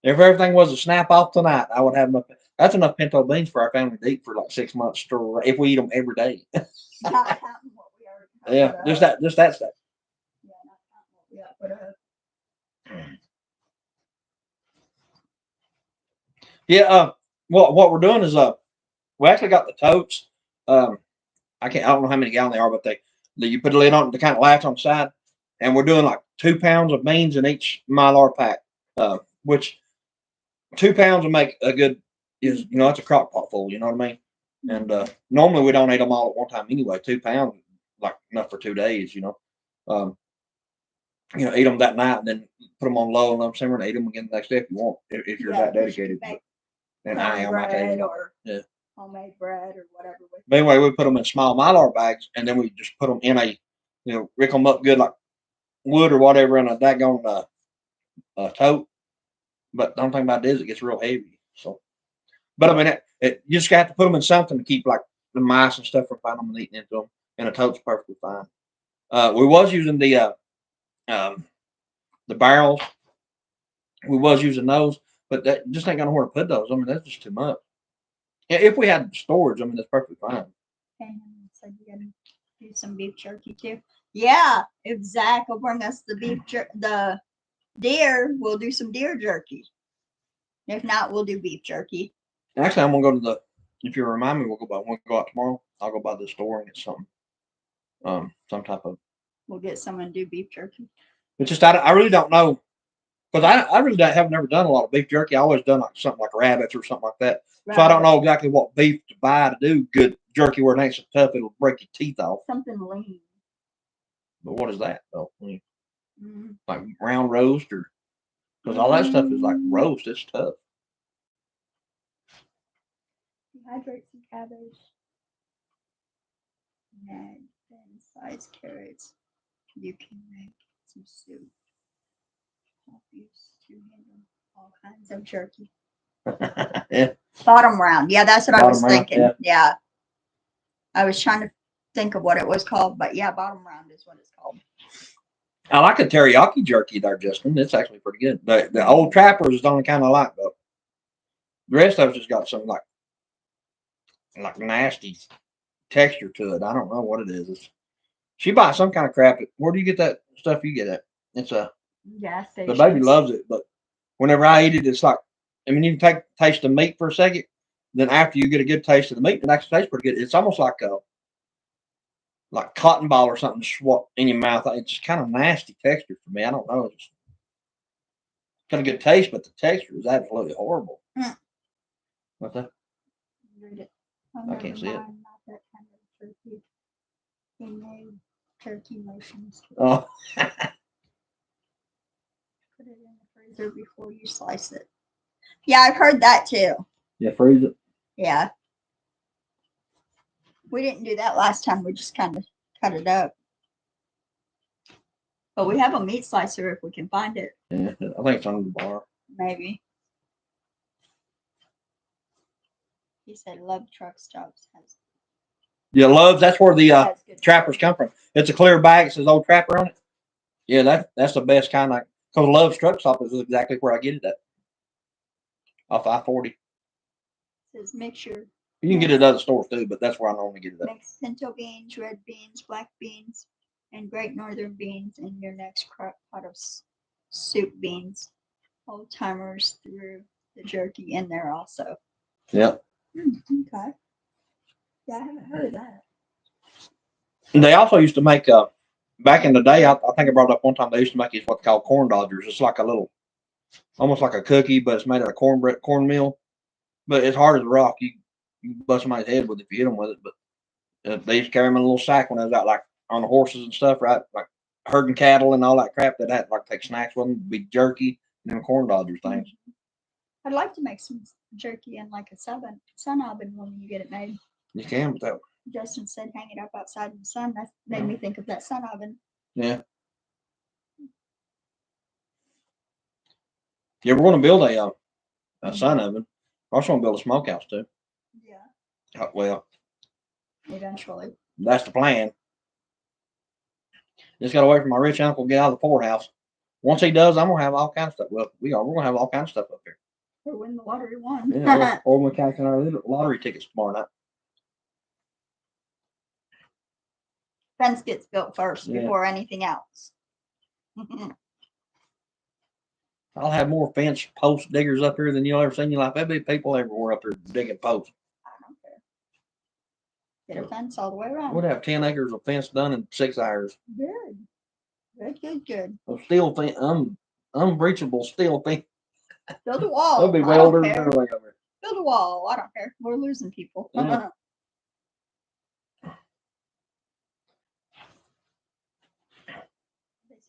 If everything was a snap off tonight, I would have enough. That's enough pinto beans for our family to eat for like 6 months straight if we eat them every day. Not counting what we already Yeah, just that stuff. Yeah, not counting what we got put up. Yeah, what we're doing is we actually got the totes. I don't know how many gallon they are, but you put the lid on, the kind of latch on the side, and we're doing like 2 pounds of beans in each Mylar pack, which 2 pounds will make a good it's a crock pot full. You know what I mean? And normally we don't eat them all at one time anyway. 2 pounds, like enough for 2 days, eat them that night and then put them on low and let them simmer and eat them again the next day if you want, if you're that dedicated. And I am. bread or yeah. homemade bread or whatever. But anyway, we put them in small Mylar bags and then we just put them in a, rick them up good like wood or whatever in a daggone tote. But the only thing about it is it gets real heavy. So, but I mean, you just got to put them in something to keep like the mice and stuff from finding them and eating into them. And a tote's perfectly fine. We was using the barrels. We was using those, but that just ain't got nowhere to put those. I mean, that's just too much. If we had storage, I mean, that's perfectly fine. So you gotta do some beef jerky too. Yeah, if Zach will bring us the the deer, we'll do some deer jerky. If not, we'll do beef jerky. Actually, I'm gonna go to if you remind me, we'll go out tomorrow. I'll go by the store and get something. Some type of. We'll get someone to do beef jerky. It's just I really don't know, because I really have never done a lot of beef jerky. I always done like something like rabbits or something like that. So I don't know exactly what beef to buy to do good jerky where it ain't so tough it'll break your teeth off. Something lean. But what is that though? Like round roast or because all that stuff is like roast. It's tough. Dehydrate some cabbage. And then sliced carrots. You can make some soup. Help you to handle all kinds of jerky. Yeah. Bottom round. Yeah, that's what I was thinking. Yeah. Yeah. I was trying to think of what it was called, but yeah, bottom round is what it's called. I like the teriyaki jerky there, Justin. It's actually pretty good. The old Trappers is the only kind I like though. The rest of it's just got some like nasty texture to it. I don't know what it is. She buys some kind of crap. Where do you get that stuff you get at? It's a gas station. The baby loves it, but whenever I eat it, it's like, I mean, you can taste the meat for a second. Then after you get a good taste of the meat, it actually tastes pretty good. It's almost like cotton ball or something in your mouth. It's just kind of nasty texture for me. I don't know. It's got a good taste, but the texture is absolutely horrible. What's that? Read it. I can't see it. Not that kind of turkey. He made turkey motions. Oh. Put it in the freezer before you slice it. Yeah, I've heard that too. Yeah, freeze it. Yeah. We didn't do that last time. We just kind of cut it up. But we have a meat slicer if we can find it. Yeah, I think it's under the bar. Maybe. He said Love Truck Stops has. Yeah, Love's. That's where the Trappers come from. It's a clear bag. It says Old Trapper on it. Yeah, that's the best kind of. Because Love's Truck Stop is exactly where I get it at. Off I-40. Says mixture. You can get it at other stores too, but that's where I normally get it at. Mix pinto beans, red beans, black beans, and great northern beans in your next pot of soup beans. Old timers threw the jerky in there also. Yep. Okay. Yeah, I haven't heard of that. And they also used to make back in the day. I think I brought it up one time. They used to make these what's called corn dodgers. It's like a little, almost like a cookie, but it's made out of cornmeal. But it's hard as a rock. You bust somebody's head with it if you hit them with it. But they used to carry them in a little sack when I was out, like on the horses and stuff, right? Like herding cattle and all that crap. That had like take snacks with them, be jerky and them corn dodgers things. I'd like to make some jerky in like a sun oven when you get it made. You can, but that. Justin said hang it up outside in the sun. That made me think of that sun oven. Yeah. You ever want to build a sun oven? I also want to build a smokehouse too. Yeah. Well. Eventually. That's the plan. Just got to wait for my rich uncle to get out of the poorhouse. Once he does, I'm gonna have all kinds of stuff. Well, we're gonna have all kinds of stuff up here. Or win the lottery won. Yeah, or we're catching our lottery tickets tomorrow night. Fence gets built first before anything else. I'll have more fence post diggers up here than you'll ever see in your life. There'll be people everywhere up here digging posts. I don't care. Get a fence all the way around. We'd have 10 acres of fence done in 6 hours. Good. A steel fence, unbreachable steel fence. Build a wall. There'll be welders everywhere over here. Build a wall. I don't care. We're losing people. Yeah.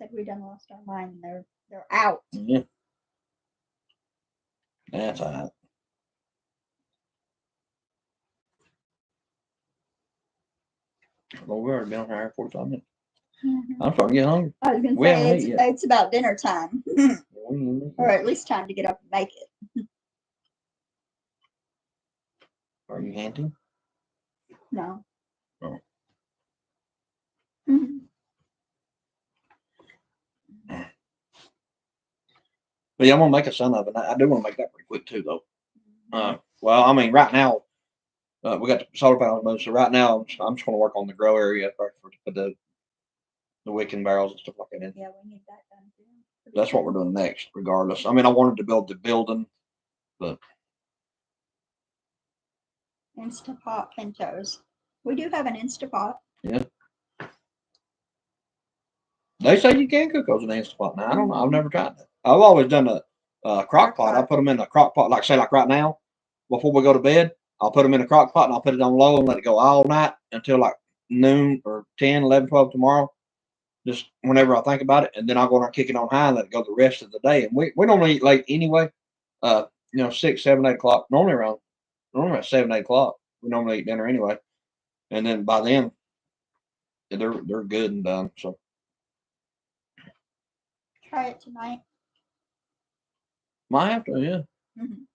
said we done lost our mind. They're out. Yeah. That's all right. Well, we already been on here 45 minutes. I'm starting to get hungry. I was gonna We haven't say ate yet. it's about dinner time, We ain't eaten or yet. at least time to get up and make it. Are you hunting? No. Oh. Mhm. But yeah, I'm gonna make a son of it. I do want to make that pretty quick too, though. Well, I mean, right now, we got the solar panels moved, so right now I'm just gonna work on the grow area for the wicking barrels and stuff like that. Yeah, we need that done too. That's what we're doing next, regardless. I mean, I wanted to build the building, but Instapot Pintos. We do have an Instapot. they say you can cook those in the Instant Pot. Now I don't know. I've never tried that. I've always done a crock pot. I put them in the crock pot, like say like right now, before we go to bed. I'll put them in a crock pot and I'll put it on low and let it go all night until like noon or 10, 11, 12 tomorrow. Just whenever I think about it, and then I'll go and kick it on high and let it go the rest of the day. And we normally eat late anyway. 6, 7, 8 o'clock. Normally at 7, 8 o'clock. We normally eat dinner anyway. And then by then, they're good and done. So Try it tonight. might have to, yeah. Mhm.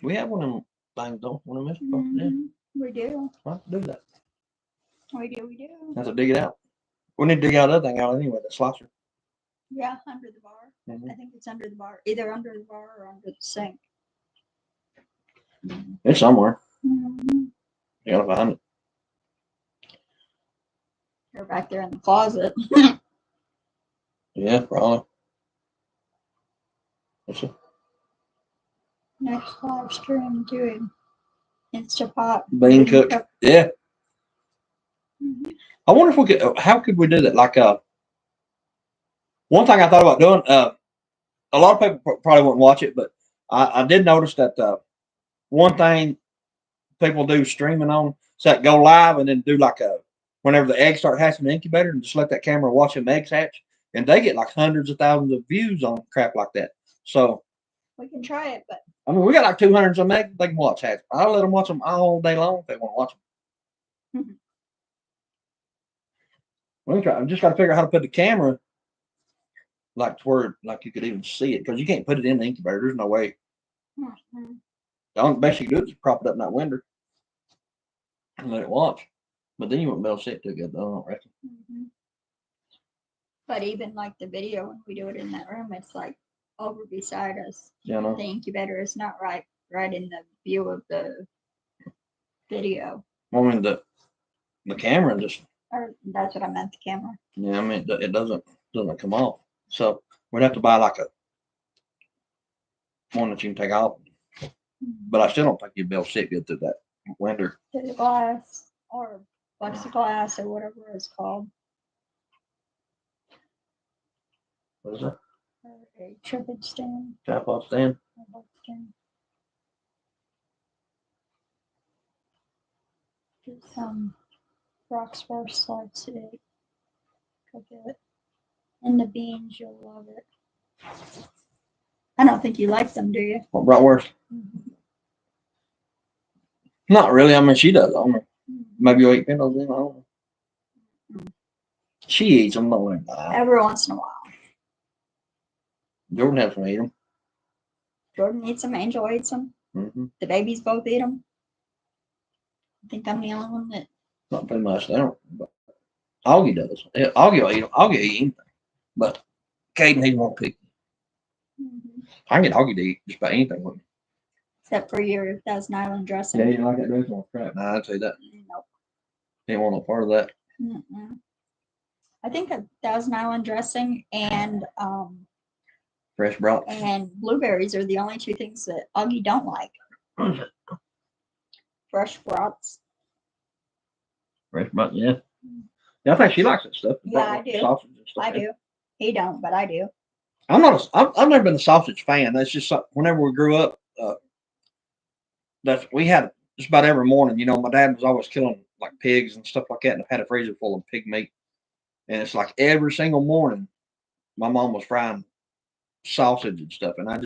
We have one of them things, don't we? Yeah, We do. might have to do that. We do. Have to dig it out. We need to dig out the other thing out anyway, the slicer. Yeah, under the bar. I think it's under the bar, either under the bar or under the sink. It's somewhere. Mm-hmm. You gotta find it. They're back there in the closet. Yeah, probably. Let's see. Next live stream doing Instapot. Bean cook. Yeah. Mhm. I wonder if we could. How could we do that? Like, one thing I thought about doing. A lot of people probably wouldn't watch it, but I did notice that one thing people do streaming on, so that go live and then do like whenever the eggs start hatching in the incubator, and just let that camera watch them eggs hatch, and they get like hundreds of thousands of views on crap like that. So We can try it, but I mean, we got like 200 some eggs they can watch hatch. I'll let them watch them all day long if they want to watch them. Mhm. We can try. I just got to figure out how to put the camera like to where like you could even see it, because you can't put it in the incubator. There's no way. Mhm. The only best you can do is prop it up in that window and let it watch. But then you won't be able to see it too good, though, I don't reckon. Mhm. But even like the video, when we do it in that room, it's like over beside us. Yeah, I know. The incubator is not right in the view of the video. I mean, the camera just, Or that's what I meant, the camera. yeah, I mean, it doesn't come off. So we'd have to buy like a one that you can take off. But I still don't think you'd be able to see it good through that window. To the glass or plexiglass or whatever it's called. What is that? Or a tripod stand. Tripod stand? Get some Roxbar slice today. Cook it. And the beans, you'll love it. I don't think you like them, do you? What, bratwurst? Not really. I mean, she does. I mean, maybe you'll eat pintos in. I don't know. She eats them, don't worry about it. Every once in a while. Jordan has to eat them. Jordan eats them. Angel eats them. Mm-hmm. The babies both eat them. I think I'm the only one that. Not too much. They don't. But Augie does. Yeah, Augie will eat them. Augie will eat anything. But Caden, he's more picky. I can get Augie to eat just about anything with me. Except for your Thousand Island dressing. Yeah, you don't like that dressing? Oh, crap. Nah, I'd say that. Nope. Didn't want no part of that. Mm-mm. I think a Thousand Island dressing and Fresh brats. and blueberries are the only two things that Augie don't like. Fresh brats. Fresh brats, yeah. Yeah, I think she likes that stuff. Yeah, I do. Sausage and stuff. I do. He don't, but I do. I'm not. I've never been a sausage fan. That's just whenever we grew up. We had just about every morning. You know, my dad was always killing like pigs and stuff like that, and I had a freezer full of pig meat. And it's like every single morning, my mom was frying sausage and stuff, and I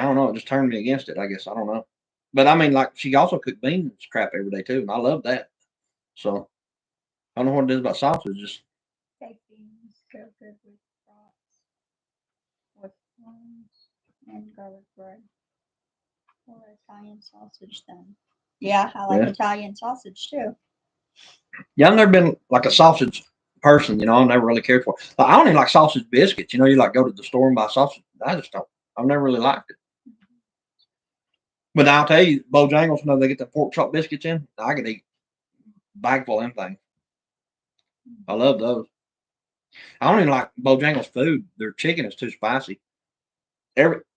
don't know, it just turned me against it. I guess I don't know, but I mean, like she also cooked beans and crap every day too, and I love that. So I don't know what it is about sausage. Just Baked beans go good with brats, with prawns and garlic bread. Or Italian sausage then. Yeah, I like Yeah. Italian sausage too. yeah, I've never been like a sausage person. I never really cared for it. Like, I don't even like sausage biscuits. You like go to the store and buy sausage. I just don't. I've never really liked it. But I'll tell you, Bojangles, when they get the pork chop biscuits in, I could eat a bag full of them things. I love those. I don't even like Bojangles food. Their chicken is too spicy.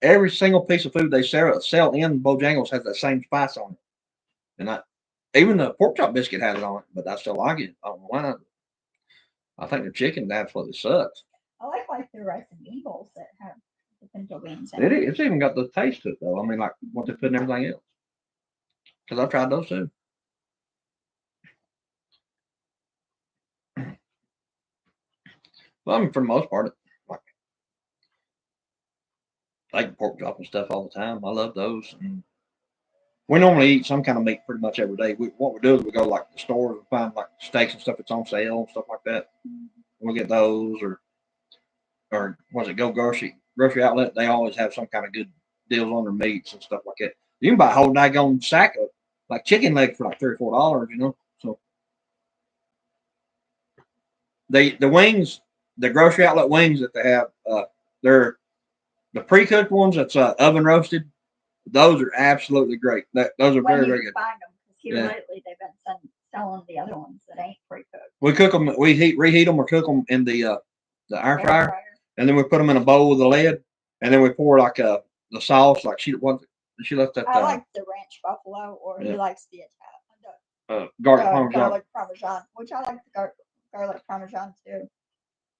Every single piece of food they sell in Bojangles has that same spice on it. And even the pork chop biscuit has it on it, but I still like it. I don't know why. I think the chicken absolutely sucks. I like the rice and eagles that have the pinto beans in It, it. it's even got the taste to it though. I mean, like what they put in everything else. Because I've tried those too. Well, I mean, for the most part, like I eat pork chop and stuff all the time. I love those. And we normally eat some kind of meat pretty much every day. What we do is we go like the stores and find like steaks and stuff that's on sale and stuff like that. We'll get those or was it go grocery outlet? They always have some kind of good deals on their meats and stuff like that. You can buy a whole daggone sack of like chicken legs for like $3 or $4. So the wings, the grocery outlet wings that they have, they're the pre-cooked ones that's oven roasted. Those are absolutely great. Those are When very you very good. find them, because here Yeah. lately they've been selling the other ones that ain't pre-cooked. We cook them. We reheat them or cook them in the iron Air fryer, fryer. and then we put them in a bowl with a lid, and then we pour like the sauce. Like she left that I like the ranch buffalo, or he Yeah. likes the garlic parmesan. garlic parmesan, which I like the garlic parmesan too.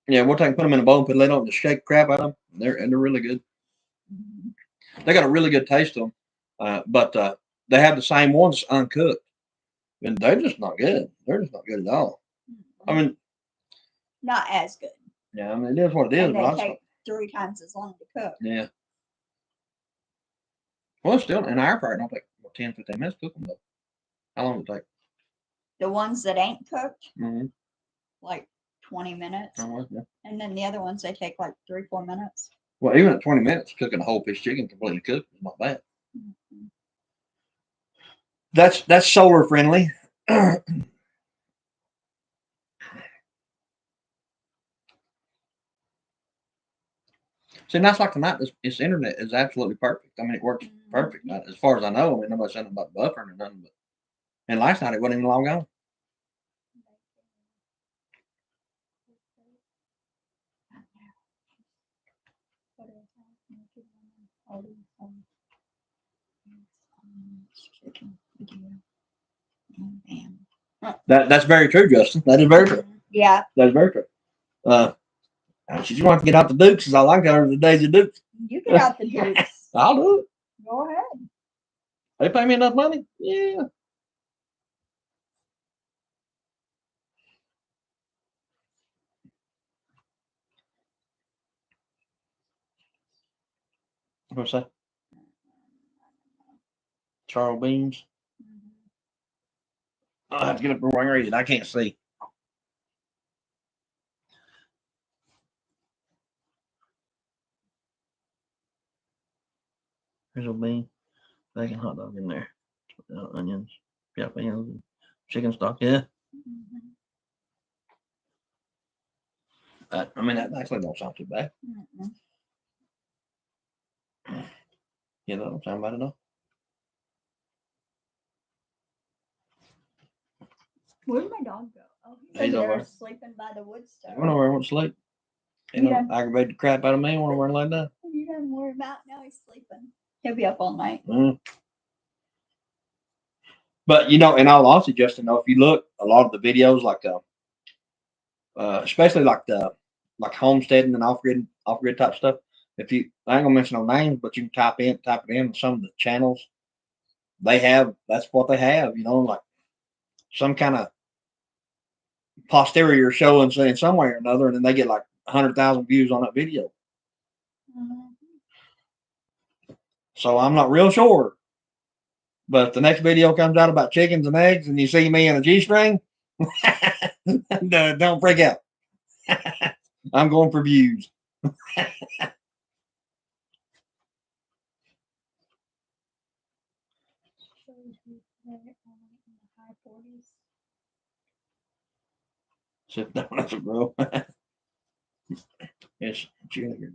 Yeah, we'll take put them in a bowl and put a lid on and shake the crap out of them. They're really good. They got a really good taste to them, but they have the same ones uncooked, and they're just not good. They're just not good at all. I mean, not as good. yeah, I mean it is what it is. And But they take 3 times as long to cook. yeah. Well, still in air fryer, don't take 10, 15 minutes to cook them though. How long does it take? The ones that ain't cooked, Mm-hmm. like 20 minutes. Yeah. And then the other ones, they take like 3-4 minutes. Well, even at 20 minutes, cooking a whole piece of chicken completely cooked is not bad. Mm-hmm. That's solar friendly. See, that's like tonight. This internet is absolutely perfect. I mean, it works perfect. As far as I know, I mean, nobody's saying about buffering or nothing. But and last night it wasn't even long gone. That's very true, Justin. That is very true. Yeah. That's very true. She's going to get out the Dukes, as I like to her the Daisy Dukes. You get out the Dukes. I'll do it. Go ahead. They pay me enough money. Yeah. What's that? Charles beans. I'll have to get up and read it. I can't see. Here's a bean, bacon, hot dog in there, onions, jalapenos, chicken stock. Yeah. I mean, that actually don't sound too bad. Yeah, that don't sound bad at all. Where'd my dog go? Oh, He's over there. Sleeping by the wood stove. He went over and went to sleep. Aggravated the crap out of me when I went like that. You don't worry about now. He's sleeping. He'll be up all night. But in all honesty, Justin, if you look, a lot of the videos, like especially like homesteading and off grid type stuff. I ain't gonna mention no names, but you can type it in some of the channels. They have, that's what they have, like some kind of posterior showing saying some way or another, and then they get like 100,000 views on that video. Mhm. So I'm not real sure. But if the next video comes out about chickens and eggs, and you see me in a G-string, don't freak out. I'm going for views. Sit down as a bro. It's cheerleader.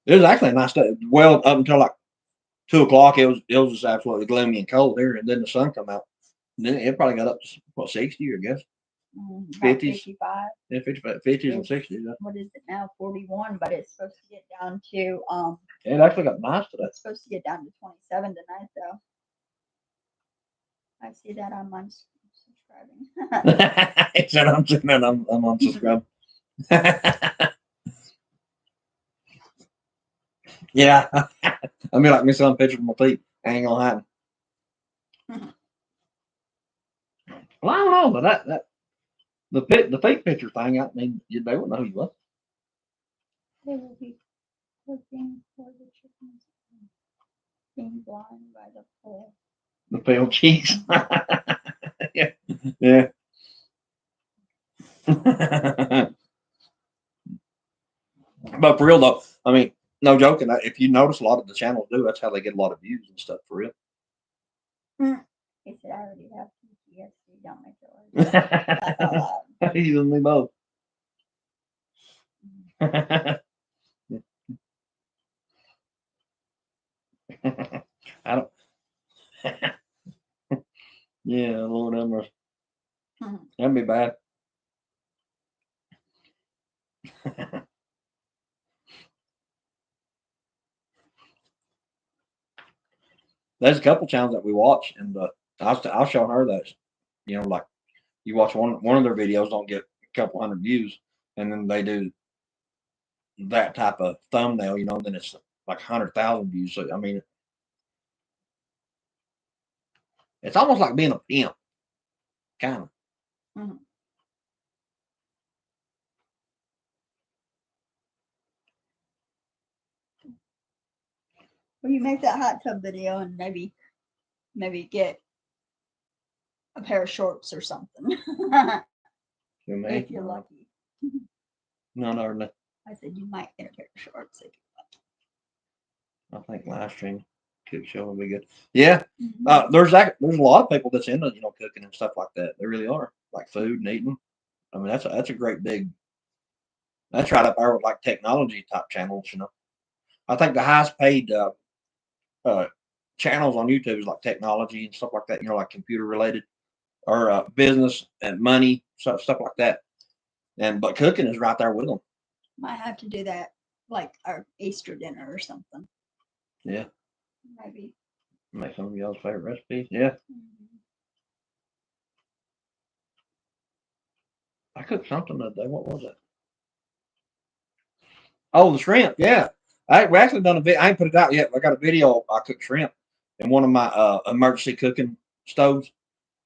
It was actually a nice day. Well, up until like 2 o'clock, it was just absolutely gloomy and cold there, and then the sun come out. And then it probably got up to what 60, I guess. About 50s. 55. Yeah, 50s and 60s. Yeah. What is it now? 41, but it's supposed to get down to It actually got nice today. it's supposed to get down to 27 tonight though. I see that on my subscribing. He said I'm sitting there, I'm unsubscribed. Yeah. I mean, like me selling pictures of my feet. I ain't gonna happen. Well, I don't know, but that the fake picture thing, I mean, they wouldn't know who you was. They will be looking for the chickens being blind by the pole. The pale cheeks. Yeah. Yeah. But for real though, I mean, no joking. If you notice, a lot of the channels do. That's how they get a lot of views and stuff. For real. He said, "I already have PTSD. Don't make it worse." You and me both. I don't. Yeah, Lord have mercy. That'd be bad. There's a couple channels that we watch, and I was showing her that, like you watch one of their videos, don't get a couple hundred views, and then they do that type of thumbnail, then it's like 100,000 views. So I mean, it's almost like being a pimp, kind of. Well, you make that hot tub video and maybe get a pair of shorts or something. If you're lucky. No. I said you might get a pair of shorts if I think live stream cook show would be good. Yeah, you're there's a lot of people that's into cooking and stuff like that. They really are, like food and eating. I mean, that's a great big. That's right up there with like technology type channels. I think the highest paid channels on YouTube is like technology and stuff like that. Like computer related or business and money stuff like that. But cooking is right there with them. might have to do that like our Easter dinner or something. Yeah. Maybe. Make some of y'all's favorite recipes. Yeah. I cooked something that day. What was it? Oh, the shrimp. Yeah. We actually done a bit. I ain't put it out yet, but I got a video. I cooked shrimp in one of my emergency cooking stoves.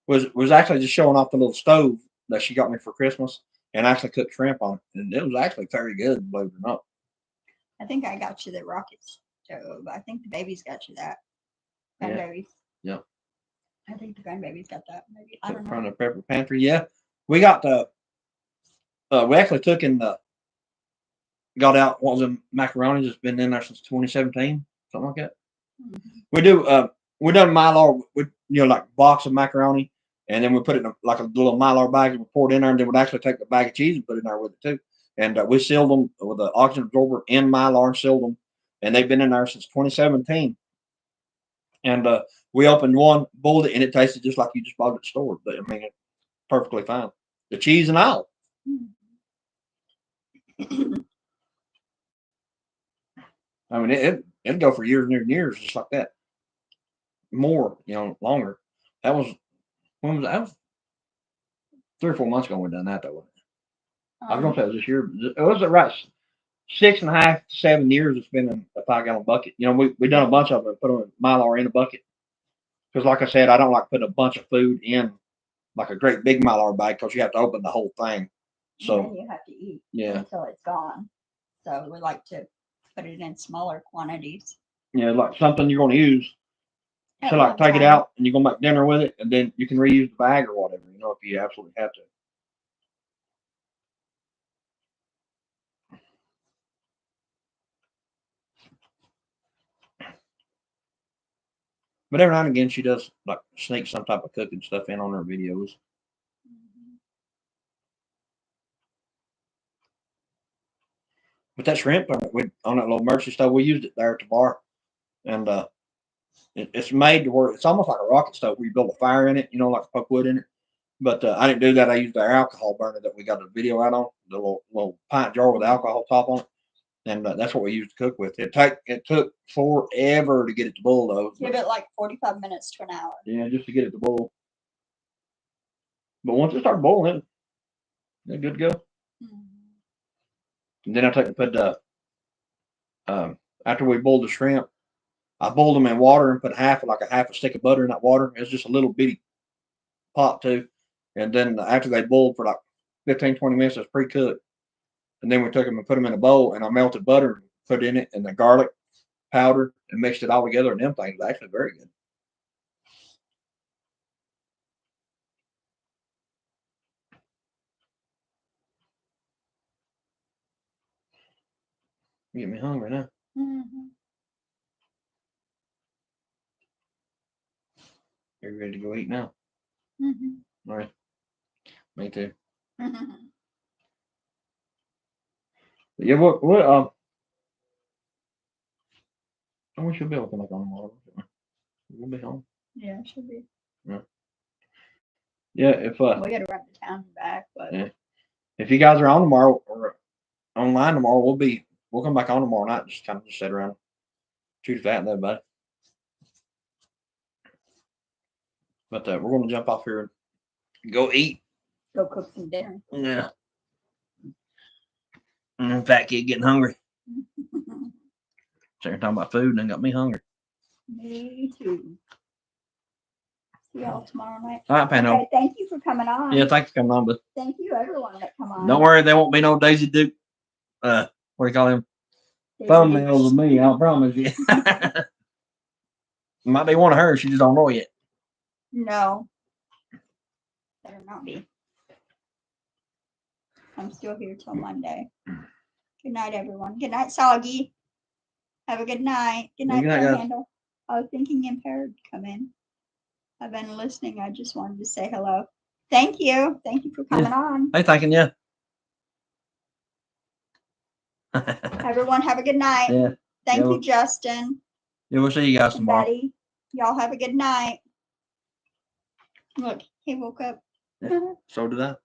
Was actually just showing off the little stove that she got me for Christmas, and actually cooked shrimp on it, and it was actually very good, believe it or not. I think I got you the rocket stove. I think the baby's got you that. Grandbabies. Yeah. I think the grandbaby's got that. Maybe I don't know. From the pepper pantry. Yeah, we got the. We actually took in the. Got out what was it, macaroni that's been in there since 2017, something like that. We do. We done Mylar with like box of macaroni, and then we put it in like a little Mylar bag and we pour it in there, and then we'd actually take the bag of cheese and put it in there with it too. And we sealed them with the oxygen absorber in Mylar and sealed them, and they've been in there since 2017. And we opened one, boiled it, and it tasted just like you just bought it at the store. But I mean, it's perfectly fine. The cheese and all. I mean, it'd go for years and years and years, just like that. More, longer. That was when was that? That was 3 or 4 months ago we done that though. I was gonna say it was this year. It was right 6.5 to 7 years. It's been in a 5-gallon bucket. We done a bunch of them. Put them in Mylar in a bucket because, like I said, I don't like putting a bunch of food in like a great big Mylar bag because you have to open the whole thing. And So then you have to eat yeah, until it's gone. So we like to put it in smaller quantities. yeah, like something you're gonna use. At So like one take it time. out and you're gonna make dinner with it, and then you can reuse the bag or whatever, you know, if you absolutely have to. But every now and again, she does like sneak some type of cooking stuff in on her videos. Mhm. But that shrimp on that little Mercy stove, we used it there at the bar, and it's made to where it's almost like a rocket stove where you build a fire in it, you know, like poke wood in it. But I didn't do that. I used our alcohol burner that we got a video out on, the little pint jar with alcohol top on it, and that's what we used to cook with. It took forever to get it to boil though. Give it like 45 minutes to an hour. Yeah, just to get it to boil. But once it started boiling, they're good to go. Mhm. And then I take and put after we boiled the shrimp, I boiled them in water and put half a stick of butter in that water. It's just a little bitty pot too. And then after they boiled for like 15, 20 minutes, it's pre-cooked. And then we took them and put them in a bowl, and I melted butter and put in it, and the garlic powder, and mixed it all together. And them things are actually very good. You get me hungry now. Mhm. You ready to go eat now? Mhm. All right. Me too. Mhm. But yeah, I wish you'll be able to come back on tomorrow. We'll be home. Yeah, it should be. Yeah, if We got to run to town and back, but yeah. If you guys are on tomorrow or online tomorrow, we'll come back on tomorrow night. Just kind of just sit around, shoot a fat and everybody. But we're gonna jump off here and go eat. go cook some dinner. Yeah. And fat kid getting hungry. Sitting talking about food and then got me hungry. Me too. See y'all tomorrow night. All right, Pano. Okay, thank you for coming on. Yeah, thanks for coming on, but Thank you, everyone that come on. don't worry, there won't be no Daisy Duke. What do you call him? Daisy Thumbnails of Dukes. me. I promise you. Might be one of hers. She just don't know yet. No. Better not be. I'm still here till Monday. Good night, everyone. Good night, Soggy. Have a good night. Good night, Good night, guys. Panhandle. I was thinking Impaired come in. I've been listening. I just wanted to say hello. Thank you. Thank you for coming on. Hey, thanking you. Everyone, have a good night. Yeah. Thank Yeah, you, Justin Yeah, we'll see you guys and tomorrow. Betty. Y'all have a good night. Look, he woke up. So did I.